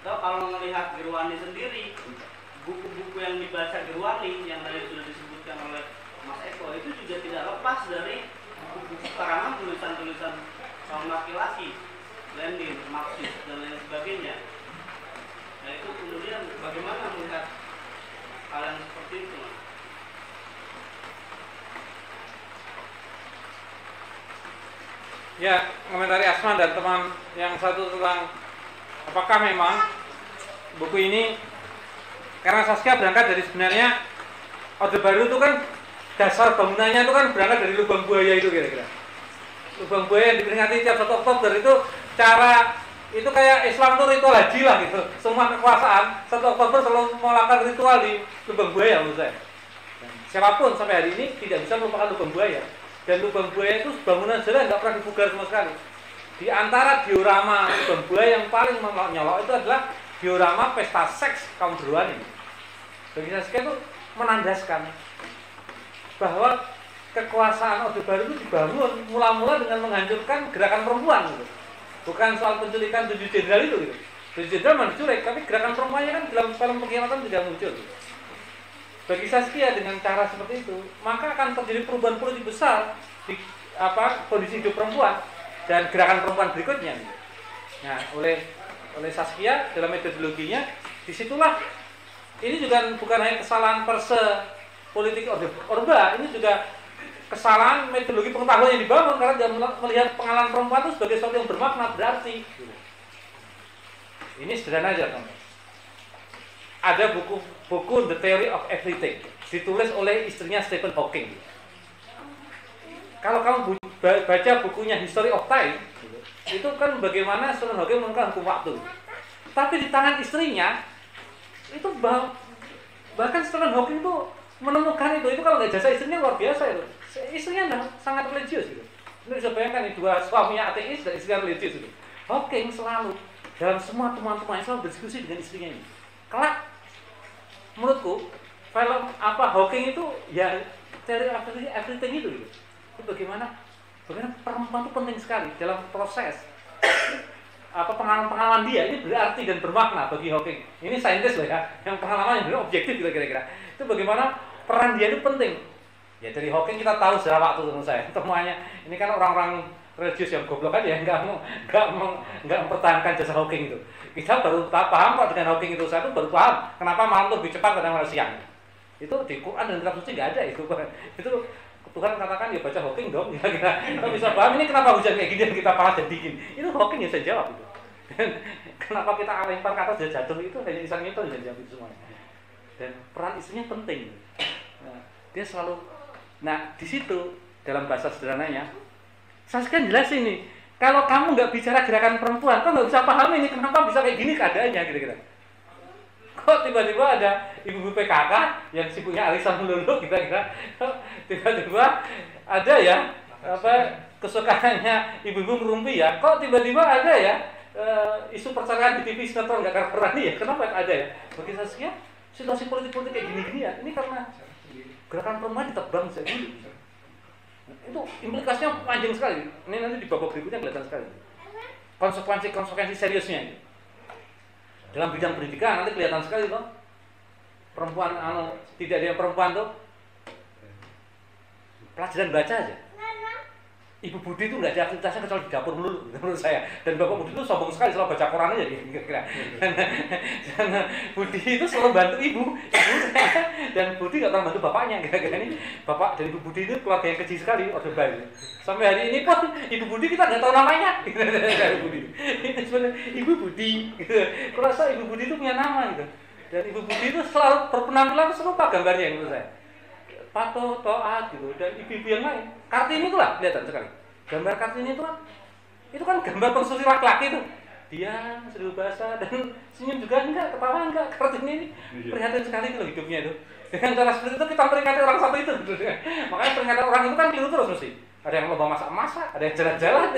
Atau kalau melihat Durwani sendiri, buku-buku yang dibaca Durwani yang tadi sudah disebutkan oleh Mas Eko itu juga tidak lepas dari buku-buku karangan tulisan-tulisan kaum laki-laki, Lenin, Marxis dan lain sebagainya. Nah itu kemudian bagaimana melihat hal yang seperti itu, Mas? Ya, komentari Asman dan teman yang satu tentang apakah memang buku ini, karena Saskia berangkat dari sebenarnya Orde Baru itu kan dasar bangunannya itu kan berangkat dari lubang buaya itu kira-kira. Lubang buaya yang diperingati tiap 1 Oktober itu cara itu kayak Islam itu ritual haji lah gitu. Semua kekuasaan 1 Oktober selalu melakukan ritual di lubang buaya menurut saya. Dan siapapun sampai hari ini tidak bisa melupakan lubang buaya. Dan lubang buaya itu bangunan sejarah nggak pernah dipugar sama sekali. Di antara diorama lubang buaya yang paling menyolok itu adalah diorama pesta seks kaum Durwani. Bagi Saskia itu menandaskan bahwa kekuasaan Orde Baru itu dibangun mula-mula dengan menghancurkan gerakan perempuan gitu. Bukan soal penculikan 7 jenderal itu gitu. 7 jenderal mana diculik, tapi gerakan perempuannya kan dalam film pengkhianatan tidak muncul. Bagi Saskia dengan cara seperti itu, maka akan terjadi perubahan politik besar di kondisi hidup perempuan dan gerakan perempuan berikutnya. Nah, oleh Saskia dalam metodologinya, disitulah ini juga bukan hanya kesalahan perse politik Orba, ini juga kesalahan metodologi pengetahuan yang dibangun karena dia melihat pengalaman perempuan itu sebagai sesuatu yang bermakna, berarti. Ini sederhana aja, teman. Ada buku The Theory of Everything, ditulis oleh istrinya Stephen Hawking. Kalau kamu baca bukunya History of Time, itu kan bagaimana Stephen Hawking menemukan hukum waktu. Tapi di tangan istrinya, itu bahkan Stephen Hawking itu menemukan itu kalau nggak jasa istrinya luar biasa itu. Istrinya sangat religius gitu. Ini bisa bayangkan nih, 2 suaminya ateis dan istrinya religius itu. Hawking selalu dalam semua teman-temannya selalu berdiskusi dengan istrinya ini. Kelak, menurutku film Hawking itu ya Theory of Everything itu gitu. Itu bagaimana perempuan itu penting sekali dalam proses pengalaman dia ini berarti dan bermakna bagi Hawking. Ini saintis loh ya, yang pengalaman yang benar objektif gitu kira-kira. Itu bagaimana peran dia itu penting. Ya dari Hawking kita tahu sejarah waktu menurut saya. Semuanya ini kan orang-orang religius yang goblok aja yang nggak mempertahankan jasa Hawking itu. Kita baru paham kok dengan Hawking itu, saya tuh baru paham kenapa malam lebih cepat kadang siang. Itu di Quran dan kitab suci nggak ada itu. Itu Tuhan katakan ya baca Hawking dong kira-kira. Kita bisa paham ini kenapa hujan kayak gini dan kita panas dan dingin. Itu Hawking yang saya jawab itu. Dan kenapa kita lempar ke atas dia jatuh itu hanya Isang itu yang jawab itu semuanya. Dan peran istrinya penting. Nah, dia selalu, nah di situ dalam bahasa sederhananya, Saskia jelasin nih, kalau kamu nggak bicara gerakan perempuan, kau nggak bisa paham ini kenapa bisa kayak gini keadaannya kira-kira. Kok tiba-tiba ada ibu-ibu PKK yang sibuknya arisan melulu kira-kira, tiba-tiba ada ya kesukaannya ibu-ibu ngerumpi ya, kok tiba-tiba ada ya isu perceraian di TV sinetron nggak karuan ya, kenapa ada ya? Bagi Saskia situasi politik-politik kayak gini-gini ya, ini karena gerakan perempuan ditebang sejak dulu. Itu implikasinya panjang sekali. Ini nanti di babak berikutnya kelihatan sekali. Konsekuensi seriusnya ini. Dalam bidang pendidikan nanti kelihatan sekali loh. Perempuan tidak ada perempuan tuh pelajaran baca aja. Ibu Budi itu nggak ada aktivitasnya kecuali di dapur melulu menurut saya. Dan Bapak Budi itu sombong sekali selalu baca Quran aja kira-kira. Dan Budi itu selalu bantu ibu dan Budi nggak pernah bantu bapaknya kira-kira ini. Bapak dan Ibu Budi itu keluarga yang kecil sekali, Orde Baru. Sampai hari ini pun Ibu Budi kita nggak tahu namanya. Ibu Budi. Ini sebenarnya Ibu Budi. Kurasa Ibu Budi itu punya nama gitu. Dan Ibu Budi itu selalu berpenampilan serupa gambarnya menurut saya. Patuh, taat gitu, dan ibu-ibu yang lain. Kartini itu lah, kelihatan sekali. Gambar Kartini itu kan gambar konstruksi laki-laki itu. Diam, seribu bahasa, dan senyum juga enggak, ketawa enggak. Kartini ini prihatin sekali itu hidupnya itu. Dengan cara seperti itu kita peringati orang satu itu. Makanya peringatan orang itu kan keliru terus mesti. Ada yang lomba masak-masak, ada yang jalan-jalan.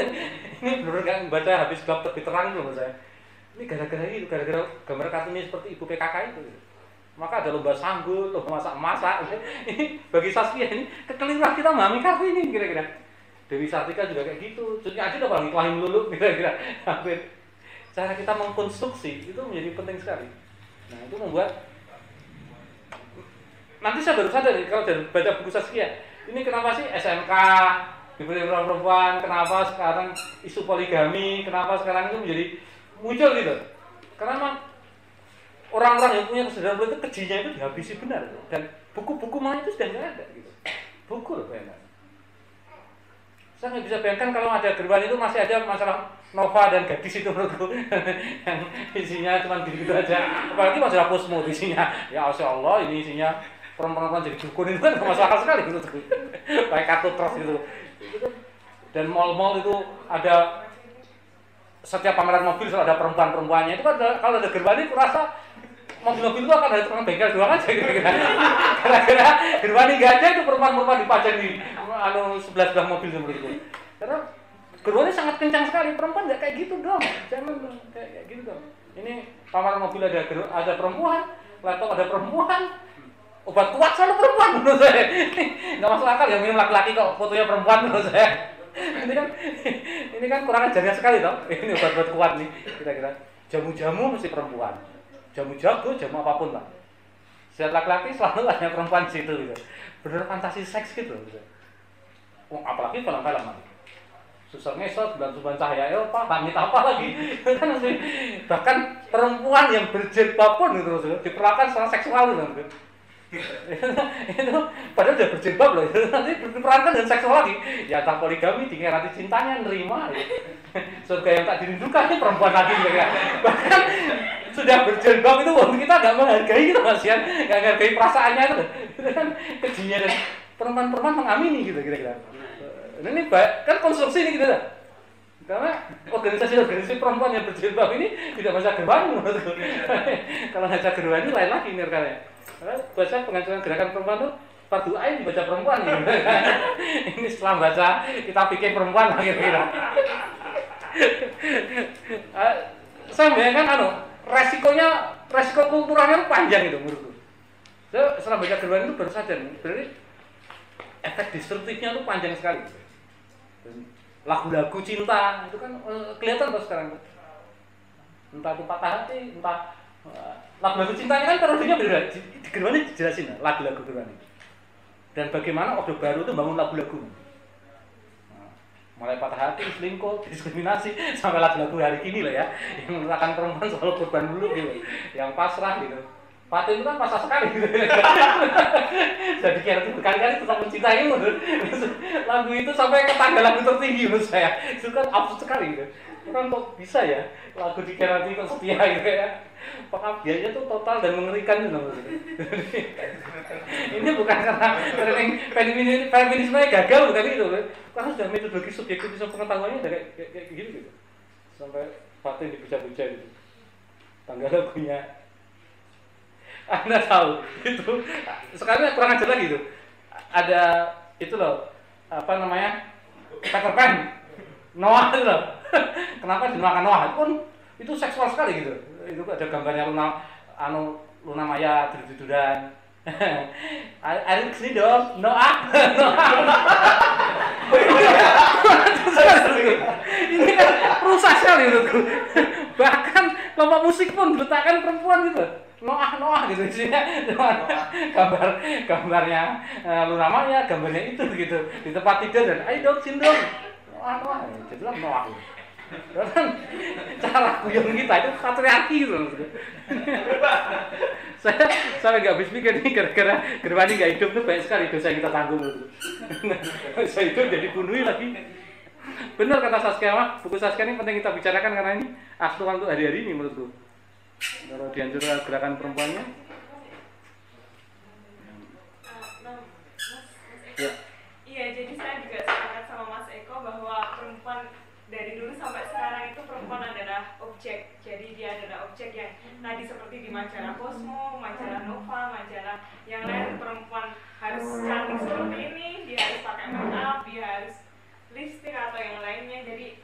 Ini benar kan baca habis gelap terbit terang itu menurut saya. Ini gara-gara itu, gara-gara gambar Kartini seperti ibu PKK itu. Maka ada lomba sanggul, lomba masak-masak. Ini bagi Saskia ini kekeliruan kita memahami Kartini kira-kira. Dewi Sartika juga kayak gitu. Cutnya aja udah paling klaim lulu kira-kira. Cara kita mengkonstruksi itu menjadi penting sekali. Nah itu membuat nanti saya baru sadar kalau dari baca buku Saskia. Ini kenapa sih SMK diberi perempuan? Kenapa sekarang isu poligami? Kenapa sekarang itu menjadi muncul gitu? Karena orang-orang yang punya kesadaran politik kejinya itu dihabisi benar dan buku-buku malah itu sudah nggak ada gitu. Buku loh bayangkan. Saya nggak bisa bayangkan kalau ada Gerwan itu masih ada masalah Nova dan gadis itu menurutku yang isinya cuma gitu aja. Apalagi masalah Posmo isinya. Ya Allah ini isinya perempuan jadi dukun itu kan masuk akal sekali menurutku. Kayak kartu trust gitu. Dan mall-mall itu ada setiap pameran mobil selalu ada perempuan-perempuannya itu kan kalau ada Gerwani kurasa mobil-mobil itu akan ada tukang bengkel doang aja kira-kira. Gara-gara Gerwani nggak ada itu perempuan-perempuan dipajang di sebelah mobil seperti itu. Karena Gerwani sangat kencang sekali, perempuan nggak kayak gitu dong, jangan kayak gitu dong. Ini pameran mobil ada perempuan, laptop ada perempuan, obat kuat selalu perempuan menurut saya. Nggak masuk akal yang minum laki-laki kok fotonya perempuan menurut saya. Ini kan kurang ajarnya sekali toh. Ini obat-obat kuat nih kira-kira. Jamu-jamu mesti perempuan. Jamu jago, jamu apapun lah. Setiap laki-laki selalu ada perempuan di situ gitu. Bener fantasi seks gitu. Apalagi film-film nanti. Susah ngesot, bulan cahaya Eropa, langit apa lagi. Bahkan perempuan yang berjilbab pun gitu diperlakukan secara seksual gitu. Itu padahal udah berjilbab loh, nanti diperankan dengan seksual lagi. Ya tak poligami, dikhianati cintanya, nerima. Surga yang tak dirindukan ini perempuan lagi gitu ya. Bahkan sudah berjilbab itu walaupun kita nggak menghargai gitu mas ya, nggak menghargai perasaannya itu kan kejinya dan perempuan-perempuan mengamini gitu kira-kira. Ini kan konstruksi ini gitu lah. Karena organisasi perempuan yang berjilbab ini tidak baca Gerwani menurutku. Kalau baca Gerwani lain lagi nih rekannya. Karena baca pengajuan gerakan perempuan itu fardu ain dibaca perempuan gitu. Ini setelah baca kita pikir perempuan kira-kira. Saya bayangkan resiko kulturalnya panjang itu menurutku. Saya setelah baca Gerwani itu baru sadar, berarti efek destruktifnya itu panjang sekali. Dan lagu-lagu cinta itu kan kelihatan tuh sekarang. Entah itu patah hati, entah lagu-lagu cintanya kan parodinya beda. Di Gerwani dijelasin lagu-lagu Gerwani. Dan bagaimana Orde Baru itu bangun lagu-lagu. Mulai patah hati, selingkuh, diskriminasi, sampai lagu-lagu hari kini lah ya, yang mengatakan perempuan selalu korban dulu gitu, yang pasrah gitu. Patin itu kan pasrah sekali gitu. Jadi kira itu berkali-kali tetap mencintai menurut lagu itu sampai ke tangga lagu tertinggi menurut saya. Itu kan absurd sekali gitu. Kan kok bisa ya lagu dikhianati kok setia gitu ya. Pengabdiannya tuh total dan mengerikan gitu loh. Ini bukan karena feminisme gagal bukan itu, karena sudah metodologi subjektivisme pengetahuannya udah kayak gitu. Sampai paten dibuja-buja gitu. Tanggal lagunya Anda tahu itu sekarang kurang ajar lagi tuh. Ada itu loh, apa namanya? Peter Pan. Noah itu loh. Kenapa dinamakan Noah? Itu seksual sekali gitu. Itu ada gambarnya Luna Maya tidur-tiduran. Ayo kesini dong, Noah. Ini kan rusak sekali menurutku. Bahkan kelompok musik pun diletakkan perempuan gitu. Noah gitu isinya. Gambarnya Luna Maya, gambarnya itu gitu. Di tempat tidur dan ayo dong sindrom. Noah. Jadilah Noah. Kan cara guyon kita itu patriarki gitu loh. Saya nggak habis pikir nih gara-gara Gerwani nggak hidup tuh banyak sekali dosa yang kita tanggung gitu. Saya hidup jadi bunuh lagi. Benar kata Saskia mah, buku Saskia ini penting kita bicarakan karena ini aktual untuk hari-hari ini menurutku. Kalau dihancurkan gerakan perempuannya. Iya, jadi saya juga sepakat sama Mas Eko bahwa perempuan dari dulu sampai sekarang itu perempuan adalah objek. Jadi dia adalah objek yang tadi seperti di majalah Cosmo, majalah Nova, majalah yang lain, perempuan harus cantik seperti ini, dia harus pakai make up, dia harus lipstick atau yang lainnya. Jadi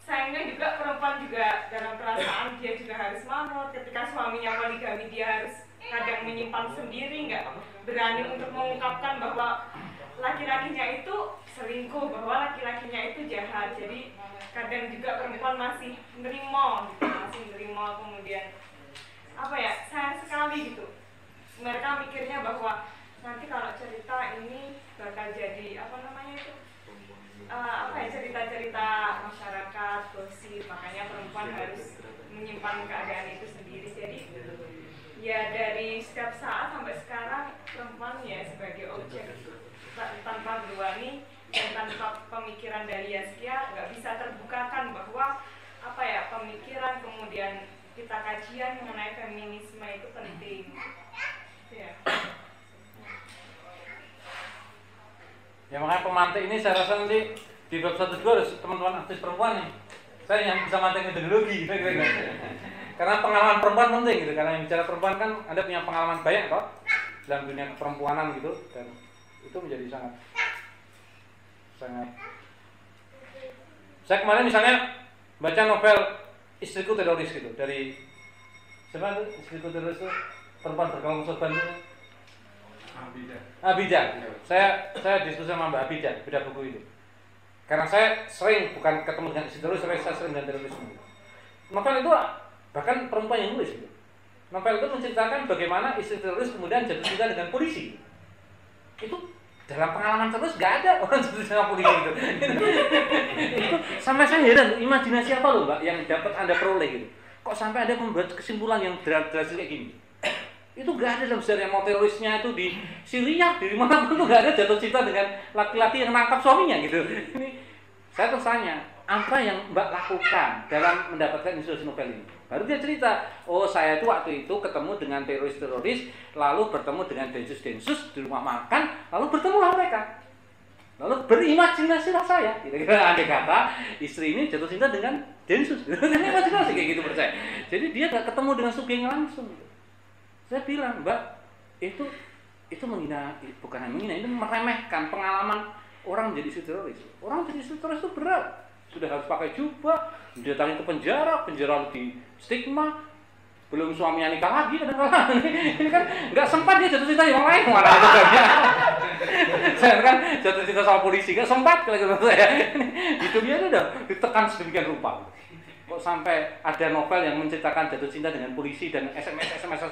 sayangnya juga perempuan juga dalam perasaan dia juga harus manut. Ketika suaminya poligami dia harus kadang menyimpan sendiri, nggak berani untuk mengungkapkan bahwa laki-lakinya itu selingkuh, bahwa laki-lakinya itu jahat. Jadi kadang juga perempuan masih nerima gitu, kemudian apa ya, sayang sekali gitu. Mereka mikirnya bahwa nanti kalau cerita ini bakal jadi apa namanya itu, cerita-cerita masyarakat, gosip, makanya perempuan harus menyimpan keadaan itu sendiri. Jadi ya dari setiap saat sampai sekarang perempuan ya sebagai objek tanpa berwani dan tanpa pemikiran dari Yaskia nggak bisa terbukakan bahwa apa ya, pemikiran kemudian kita kajian mengenai feminisme itu penting ya. Ya makanya pemantik ini saya rasa nanti di bab 1-2 harus teman-teman aktif perempuan nih. Saya yang bisa mantik metodologi gitu. Karena pengalaman perempuan penting gitu. Karena yang bicara perempuan kan Anda punya pengalaman banyak kok dalam dunia perempuanan gitu, dan itu menjadi sangat. Saya kemarin misalnya baca novel Istriku Teroris gitu dari siapa itu? Istriku Teroris itu perempuan berkaum sorban itu. Abijah. Saya diskusi sama Mbak Abijah beda buku itu. Karena saya sering bukan ketemu dengan istri teroris, saya sering dengan terorisme. Novel itu bahkan perempuan yang nulis gitu. Novel itu menceritakan bagaimana istri teroris kemudian jatuh cinta dengan polisi. Itu dalam pengalaman terus nggak ada orang jatuh cinta sama polisi gitu. Itu sampai saya heran, imajinasi apa loh Mbak yang dapat Anda peroleh gitu. Kok sampai Anda membuat kesimpulan yang drastis kayak gini? Itu nggak ada dalam sejarah. Mau terorisnya itu di Syria, di mana pun tuh nggak ada jatuh cinta dengan laki-laki yang nangkap suaminya gitu. Ini saya terus tanya, apa yang Mbak lakukan dalam mendapatkan inspirasi novel ini? Baru dia cerita, oh saya itu waktu itu ketemu dengan teroris-teroris, lalu bertemu dengan densus-densus di rumah makan, lalu bertemulah mereka. Lalu berimajinasilah saya. Kira-kira andai kata istri ini jatuh cinta dengan densus. Ini imajinasi kayak gitu percaya. Jadi dia nggak ketemu dengan subjeknya langsung. Saya bilang, Mbak, itu menghina, bukan hanya menghina, itu meremehkan pengalaman orang menjadi istri teroris. Orang menjadi istri teroris itu berat. Sudah harus pakai jubah, didatangi ke penjara di stigma, belum suaminya nikah lagi kadang-kadang. Ini kan nggak sempat dia jatuh cinta yang lain malah itu banyak. Saya kan jatuh cinta sama polisi, nggak sempat kalau saya. Itu dia udah ditekan sedemikian rupa. Kok sampai ada novel yang menceritakan jatuh cinta dengan polisi dan SMS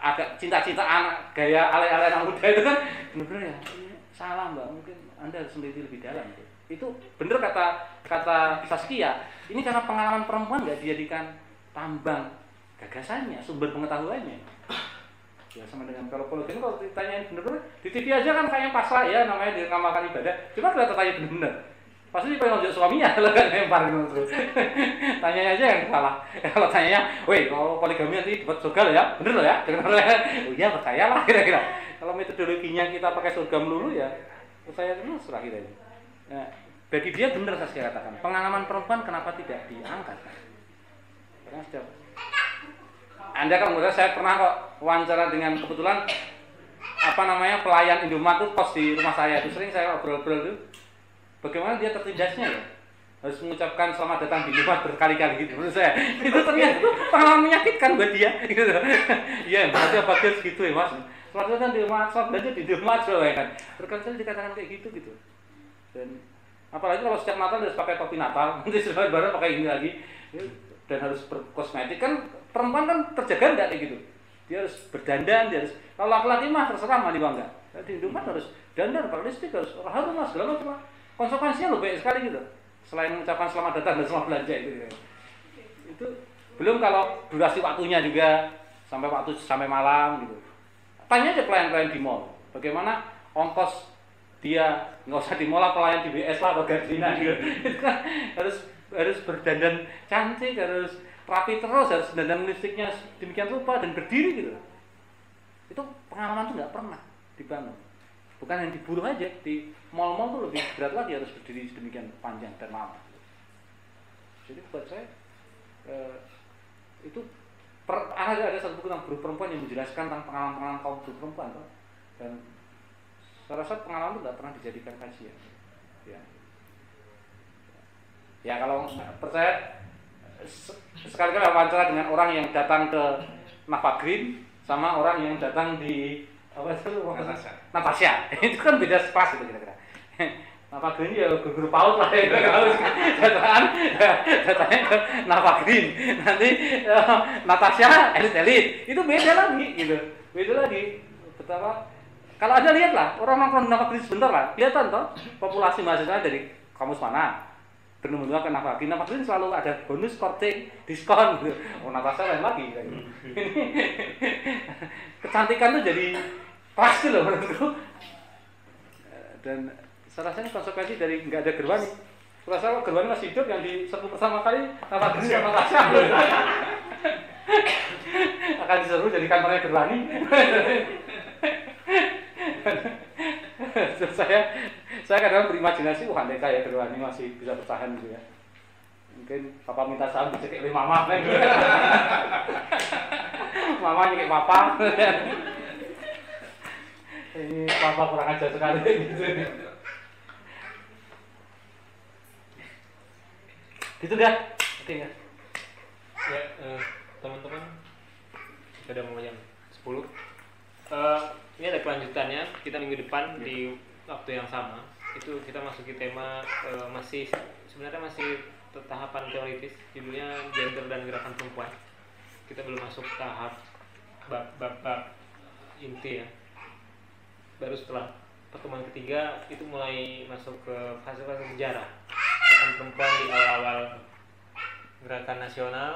agak cinta-cintaan gaya ale-ale anak muda itu kan bener-bener ya salah Mbak, mungkin Anda harus meneliti lebih dalam. Itu bener kata Saskia, ini karena pengalaman perempuan nggak dijadikan tambang gagasannya, sumber pengetahuannya. Ya sama dengan kalau poligami, kalau ditanyain bener-bener di TV aja kan kayak pasrah ya, namanya dinamakan ibadah. Cuma kalau tanya bener-bener pasti pengen nunjuk suaminya kalau kan lempar gitu terus. Tanyanya aja yang salah. Kalau tanyanya, "Woi, kalau poligami nanti dapat surga lo ya?" Bener lo ya? Oh iya, percayalah kira-kira. Kalau metodologinya kita pakai surga melulu ya, percaya terus lah kita ini. Nah, bagi dia benar saya katakan, pengalaman perempuan kenapa tidak diangkat? Karena setiap Anda kan menurut saya pernah kok wawancara dengan kebetulan pelayan Indomaret itu kos di rumah saya itu sering saya obrol-obrol itu. Bagaimana dia tertindasnya ya? Harus mengucapkan selamat datang di Indomaret berkali-kali gitu menurut saya. Itu ternyata pengalaman menyakitkan buat dia gitu. Iya, berarti apa dia segitu ya, Mas? Selamat datang di Indomaret, selamat belajar di Indomaret ya kan. Berkali-kali dikatakan kayak gitu. Dan apalagi kalau setiap Natal harus pakai topi Natal, nanti setelah baru pakai ini lagi. Dan harus berkosmetik kan perempuan kan terjaga enggak kayak gitu. Dia harus berdandan, dia harus kalau laki-laki mah terserah mah bangga. Di Indomaret harus dandan, pakai lipstik, harus mas segala macam. Konsekuensinya loh banyak sekali gitu. Selain mengucapkan selamat datang dan selamat belanja itu belum kalau durasi waktunya juga sampai malam gitu. Tanya aja pelayan-pelayan di mall, bagaimana ongkos dia nggak usah di mall lah, pelayan di BS lah atau Gardena gitu. Itu kan harus berdandan cantik, harus rapi terus, harus dandan lipstiknya demikian rupa dan berdiri gitu. Itu pengalaman tuh nggak pernah dibangun. Bukan yang diburu aja, di mall-mall tuh lebih berat lagi, harus berdiri sedemikian panjang dan lama. Jadi buat saya itu ada satu buku tentang buruh perempuan yang menjelaskan tentang pengalaman kaum buruh perempuan toh. Dan saya rasa pengalaman itu nggak pernah dijadikan kajian. Ya kalau percaya sekali-kali wawancara dengan orang yang datang ke Navagrim sama orang yang datang di Natasha. Itu kan beda kelas itu kira-kira. Navagrim ya guru PAUD lah ya datangnya ke Navagrim. Nanti Natasha elit. Itu beda lagi gitu. Beda lagi. Betapa kalau Anda lihat lah orang nongkrong Navagrim sebentar lah, kelihatan toh populasi mahasiswa dari kampus mana. Benar-benar ke Navagrim selalu ada bonus, korting, diskon gitu. Oh, Natasha lain lagi gitu. Kecantikan tuh jadi pasti loh menurutku. Dan saya rasa ini konsekuensi dari nggak ada Gerwani. Saya rasa kalau Gerwani masih hidup yang diserbu pertama kali Navagrim sama Natasha akan diseru jadi kamarnya Gerwani. Saya kadang berimajinasi, wah andai kayak Gerwani masih bisa bertahan gitu ya. Mungkin papa minta saham bisa kayak mama kan gitu. Mama nyekek papa. Ini papa kurang ajar sekali gitu. Gitu dah. Oke ya. Ya, teman-teman kita udah mau jam 10. Ini ada kelanjutannya. Kita minggu depan di waktu yang sama itu kita masuki tema sebenarnya masih tahapan teoritis, judulnya gender dan gerakan perempuan. Kita belum masuk tahap bab inti ya. Baru setelah pertemuan ketiga itu mulai masuk ke fase-fase sejarah gerakan perempuan di awal-awal gerakan nasional.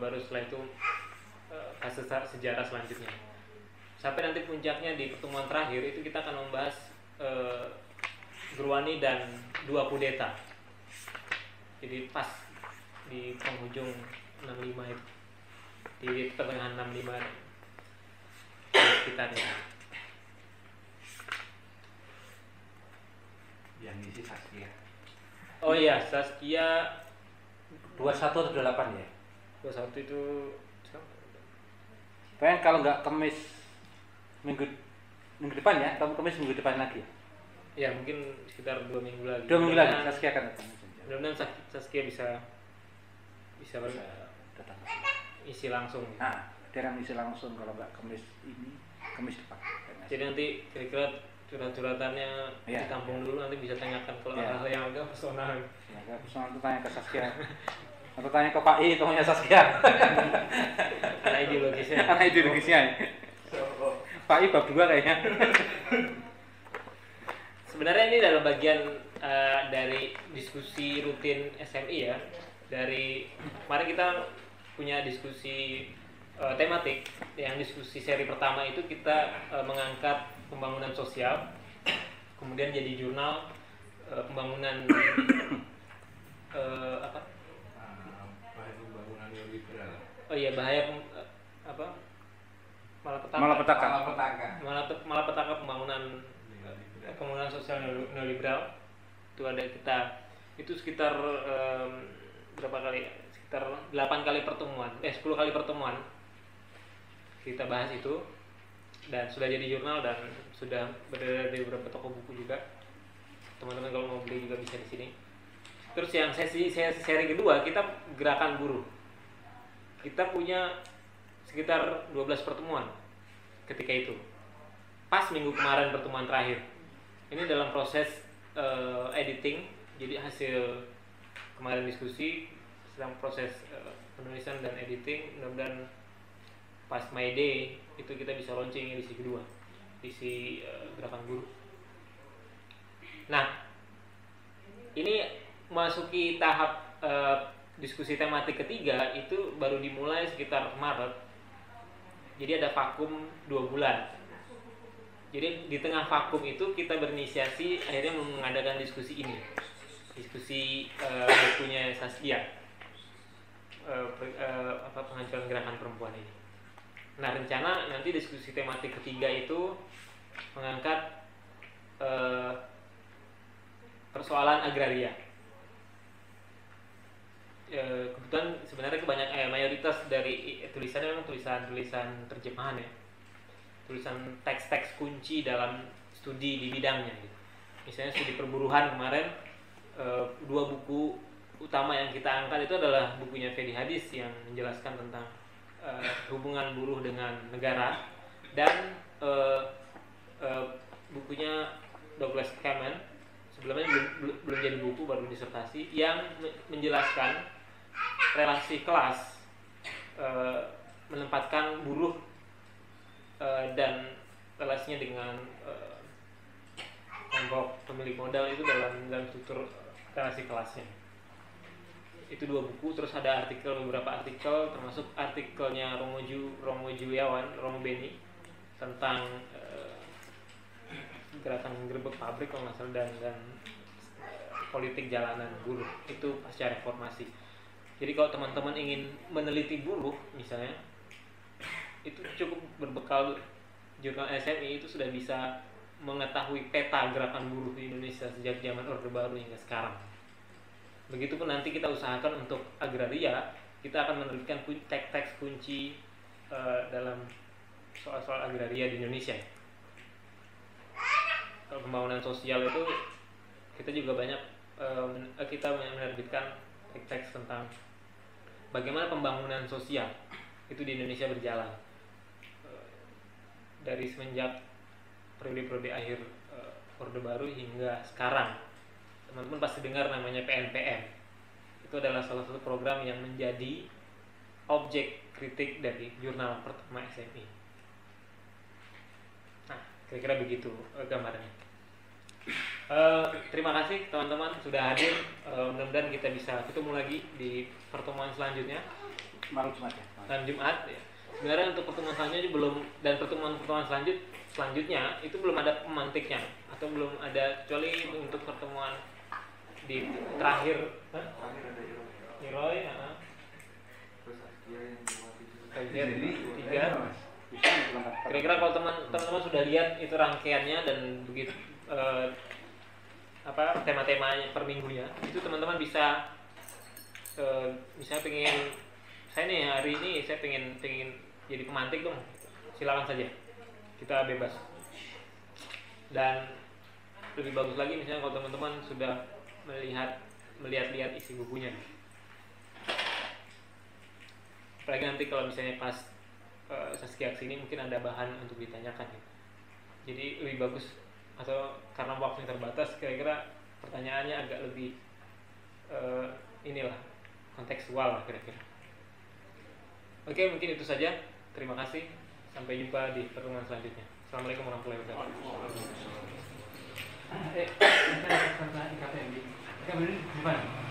Baru setelah itu fase sejarah selanjutnya. Sampai nanti puncaknya di pertemuan terakhir itu kita akan membahas Gerwani dan dua kudeta. Jadi pas di penghujung 65 itu, di pertengahan 65 sekitarnya. Yang isi Saskia. Oh iya, Saskia 21 atau 28 ya? 21 itu pengen kalau nggak Kamis minggu depan ya, atau Kamis minggu depan lagi ya? Ya mungkin sekitar 2 minggu lagi. 2 minggu lagi Saskia akan datang. Mudah-mudahan Saskia bisa datang. Isi langsung. Nah, dia akan isi langsung kalau nggak Kamis depan. Jadi nanti kira-kira curhat-curhatannya ditampung dulu, nanti bisa tanyakan kalau ada hal yang agak personal. Ya, agak personal itu tanya ke Saskia. Atau tanya ke Pak I, temannya Saskia. Karena ideologisnya. Karena ideologisnya. Pak I bab 2 kayaknya. Sebenarnya ini dalam bagian dari diskusi rutin SMI ya. Dari kemarin kita punya diskusi tematik. Yang diskusi seri pertama itu kita mengangkat pembangunan sosial. kemudian jadi jurnal pembangunan apa? Bahaya pembangunan neoliberal. Oh iya, bahaya malapetaka pembangunan sosial neoliberal. Itu ada itu sekitar berapa kali? Sekitar 8 kali pertemuan, 10 kali pertemuan kita bahas itu, dan sudah jadi jurnal dan sudah berada di beberapa toko buku juga. Teman-teman kalau mau beli juga bisa di sini. Terus yang seri kedua kita gerakan buruh. Kita punya sekitar 12 pertemuan ketika itu. Pas minggu kemarin pertemuan terakhir. Ini dalam proses editing, jadi hasil kemarin diskusi sedang proses penulisan dan editing. Mudah-mudahan pas May Day itu kita bisa launching edisi kedua, edisi gerakan buruh. Nah, ini masuki tahap diskusi tematik ketiga itu baru dimulai sekitar Maret. Jadi ada vakum 2 bulan. Jadi di tengah vakum itu kita berinisiasi akhirnya mengadakan diskusi ini, diskusi bukunya Saskia, penghancuran gerakan perempuan ini. Nah, rencana nanti diskusi tematik ketiga itu mengangkat persoalan agraria. Kebetulan sebenarnya mayoritas dari tulisannya memang tulisan terjemahan ya, tulisan teks-teks kunci dalam studi di bidangnya gitu. Misalnya studi perburuhan kemarin, 2 buku utama yang kita angkat itu adalah bukunya Fedi Hadis yang menjelaskan tentang hubungan buruh dengan negara, dan bukunya Douglas Cameron, sebelumnya belum jadi buku, baru disertasi, yang menjelaskan relasi kelas, menempatkan buruh dan relasinya dengan kelompok pemilik modal itu dalam struktur relasi kelasnya. Itu 2 buku. Terus ada beberapa artikel, termasuk artikelnya Romo Beni tentang gerakan gerbek pabrik kalau nggak salah, dan politik jalanan buruh itu pasca reformasi. Jadi kalau teman-teman ingin meneliti buruh misalnya, itu cukup berbekal jurnal SMI, itu sudah bisa mengetahui peta gerakan buruh di Indonesia sejak zaman Orde Baru hingga sekarang. Begitupun nanti kita usahakan untuk agraria, kita akan menerbitkan teks-teks kunci dalam soal-soal agraria di Indonesia. Kalau pembangunan sosial itu kita juga banyak kita menerbitkan teks tentang bagaimana pembangunan sosial itu di Indonesia berjalan dari semenjak periode akhir Orde Baru hingga sekarang. Teman-teman pasti dengar namanya PNPM. Itu adalah salah satu program yang menjadi objek kritik dari jurnal pertama SMI. Nah, kira-kira begitu gambarnya. Terima kasih teman-teman sudah hadir. Mudah-mudahan kita bisa ketemu lagi di pertemuan selanjutnya. Malam Jumat ya. Malam Jumat ya. Sebenarnya untuk pertemuan selanjutnya belum, dan pertemuan selanjutnya itu belum ada pemantiknya, atau belum ada, kecuali untuk pertemuan di terakhir Roy, tiga. Kira-kira kalau teman-teman sudah lihat itu rangkaiannya dan begitu tema-tema per minggunya, itu teman-teman bisa misalnya saya nih hari ini saya pengen jadi pemantik dong, silakan saja, kita bebas. Dan lebih bagus lagi misalnya kalau teman-teman sudah melihat isi bukunya, apalagi nanti kalau misalnya pas Saskia kesini mungkin ada bahan untuk ditanyakan ya. Jadi lebih bagus, atau karena waktunya terbatas, kira-kira pertanyaannya agak lebih kontekstual lah kira-kira. Oke, mungkin itu saja. Terima kasih. Sampai jumpa di pertemuan selanjutnya. Assalamualaikum warahmatullahi wabarakatuh. Gimana?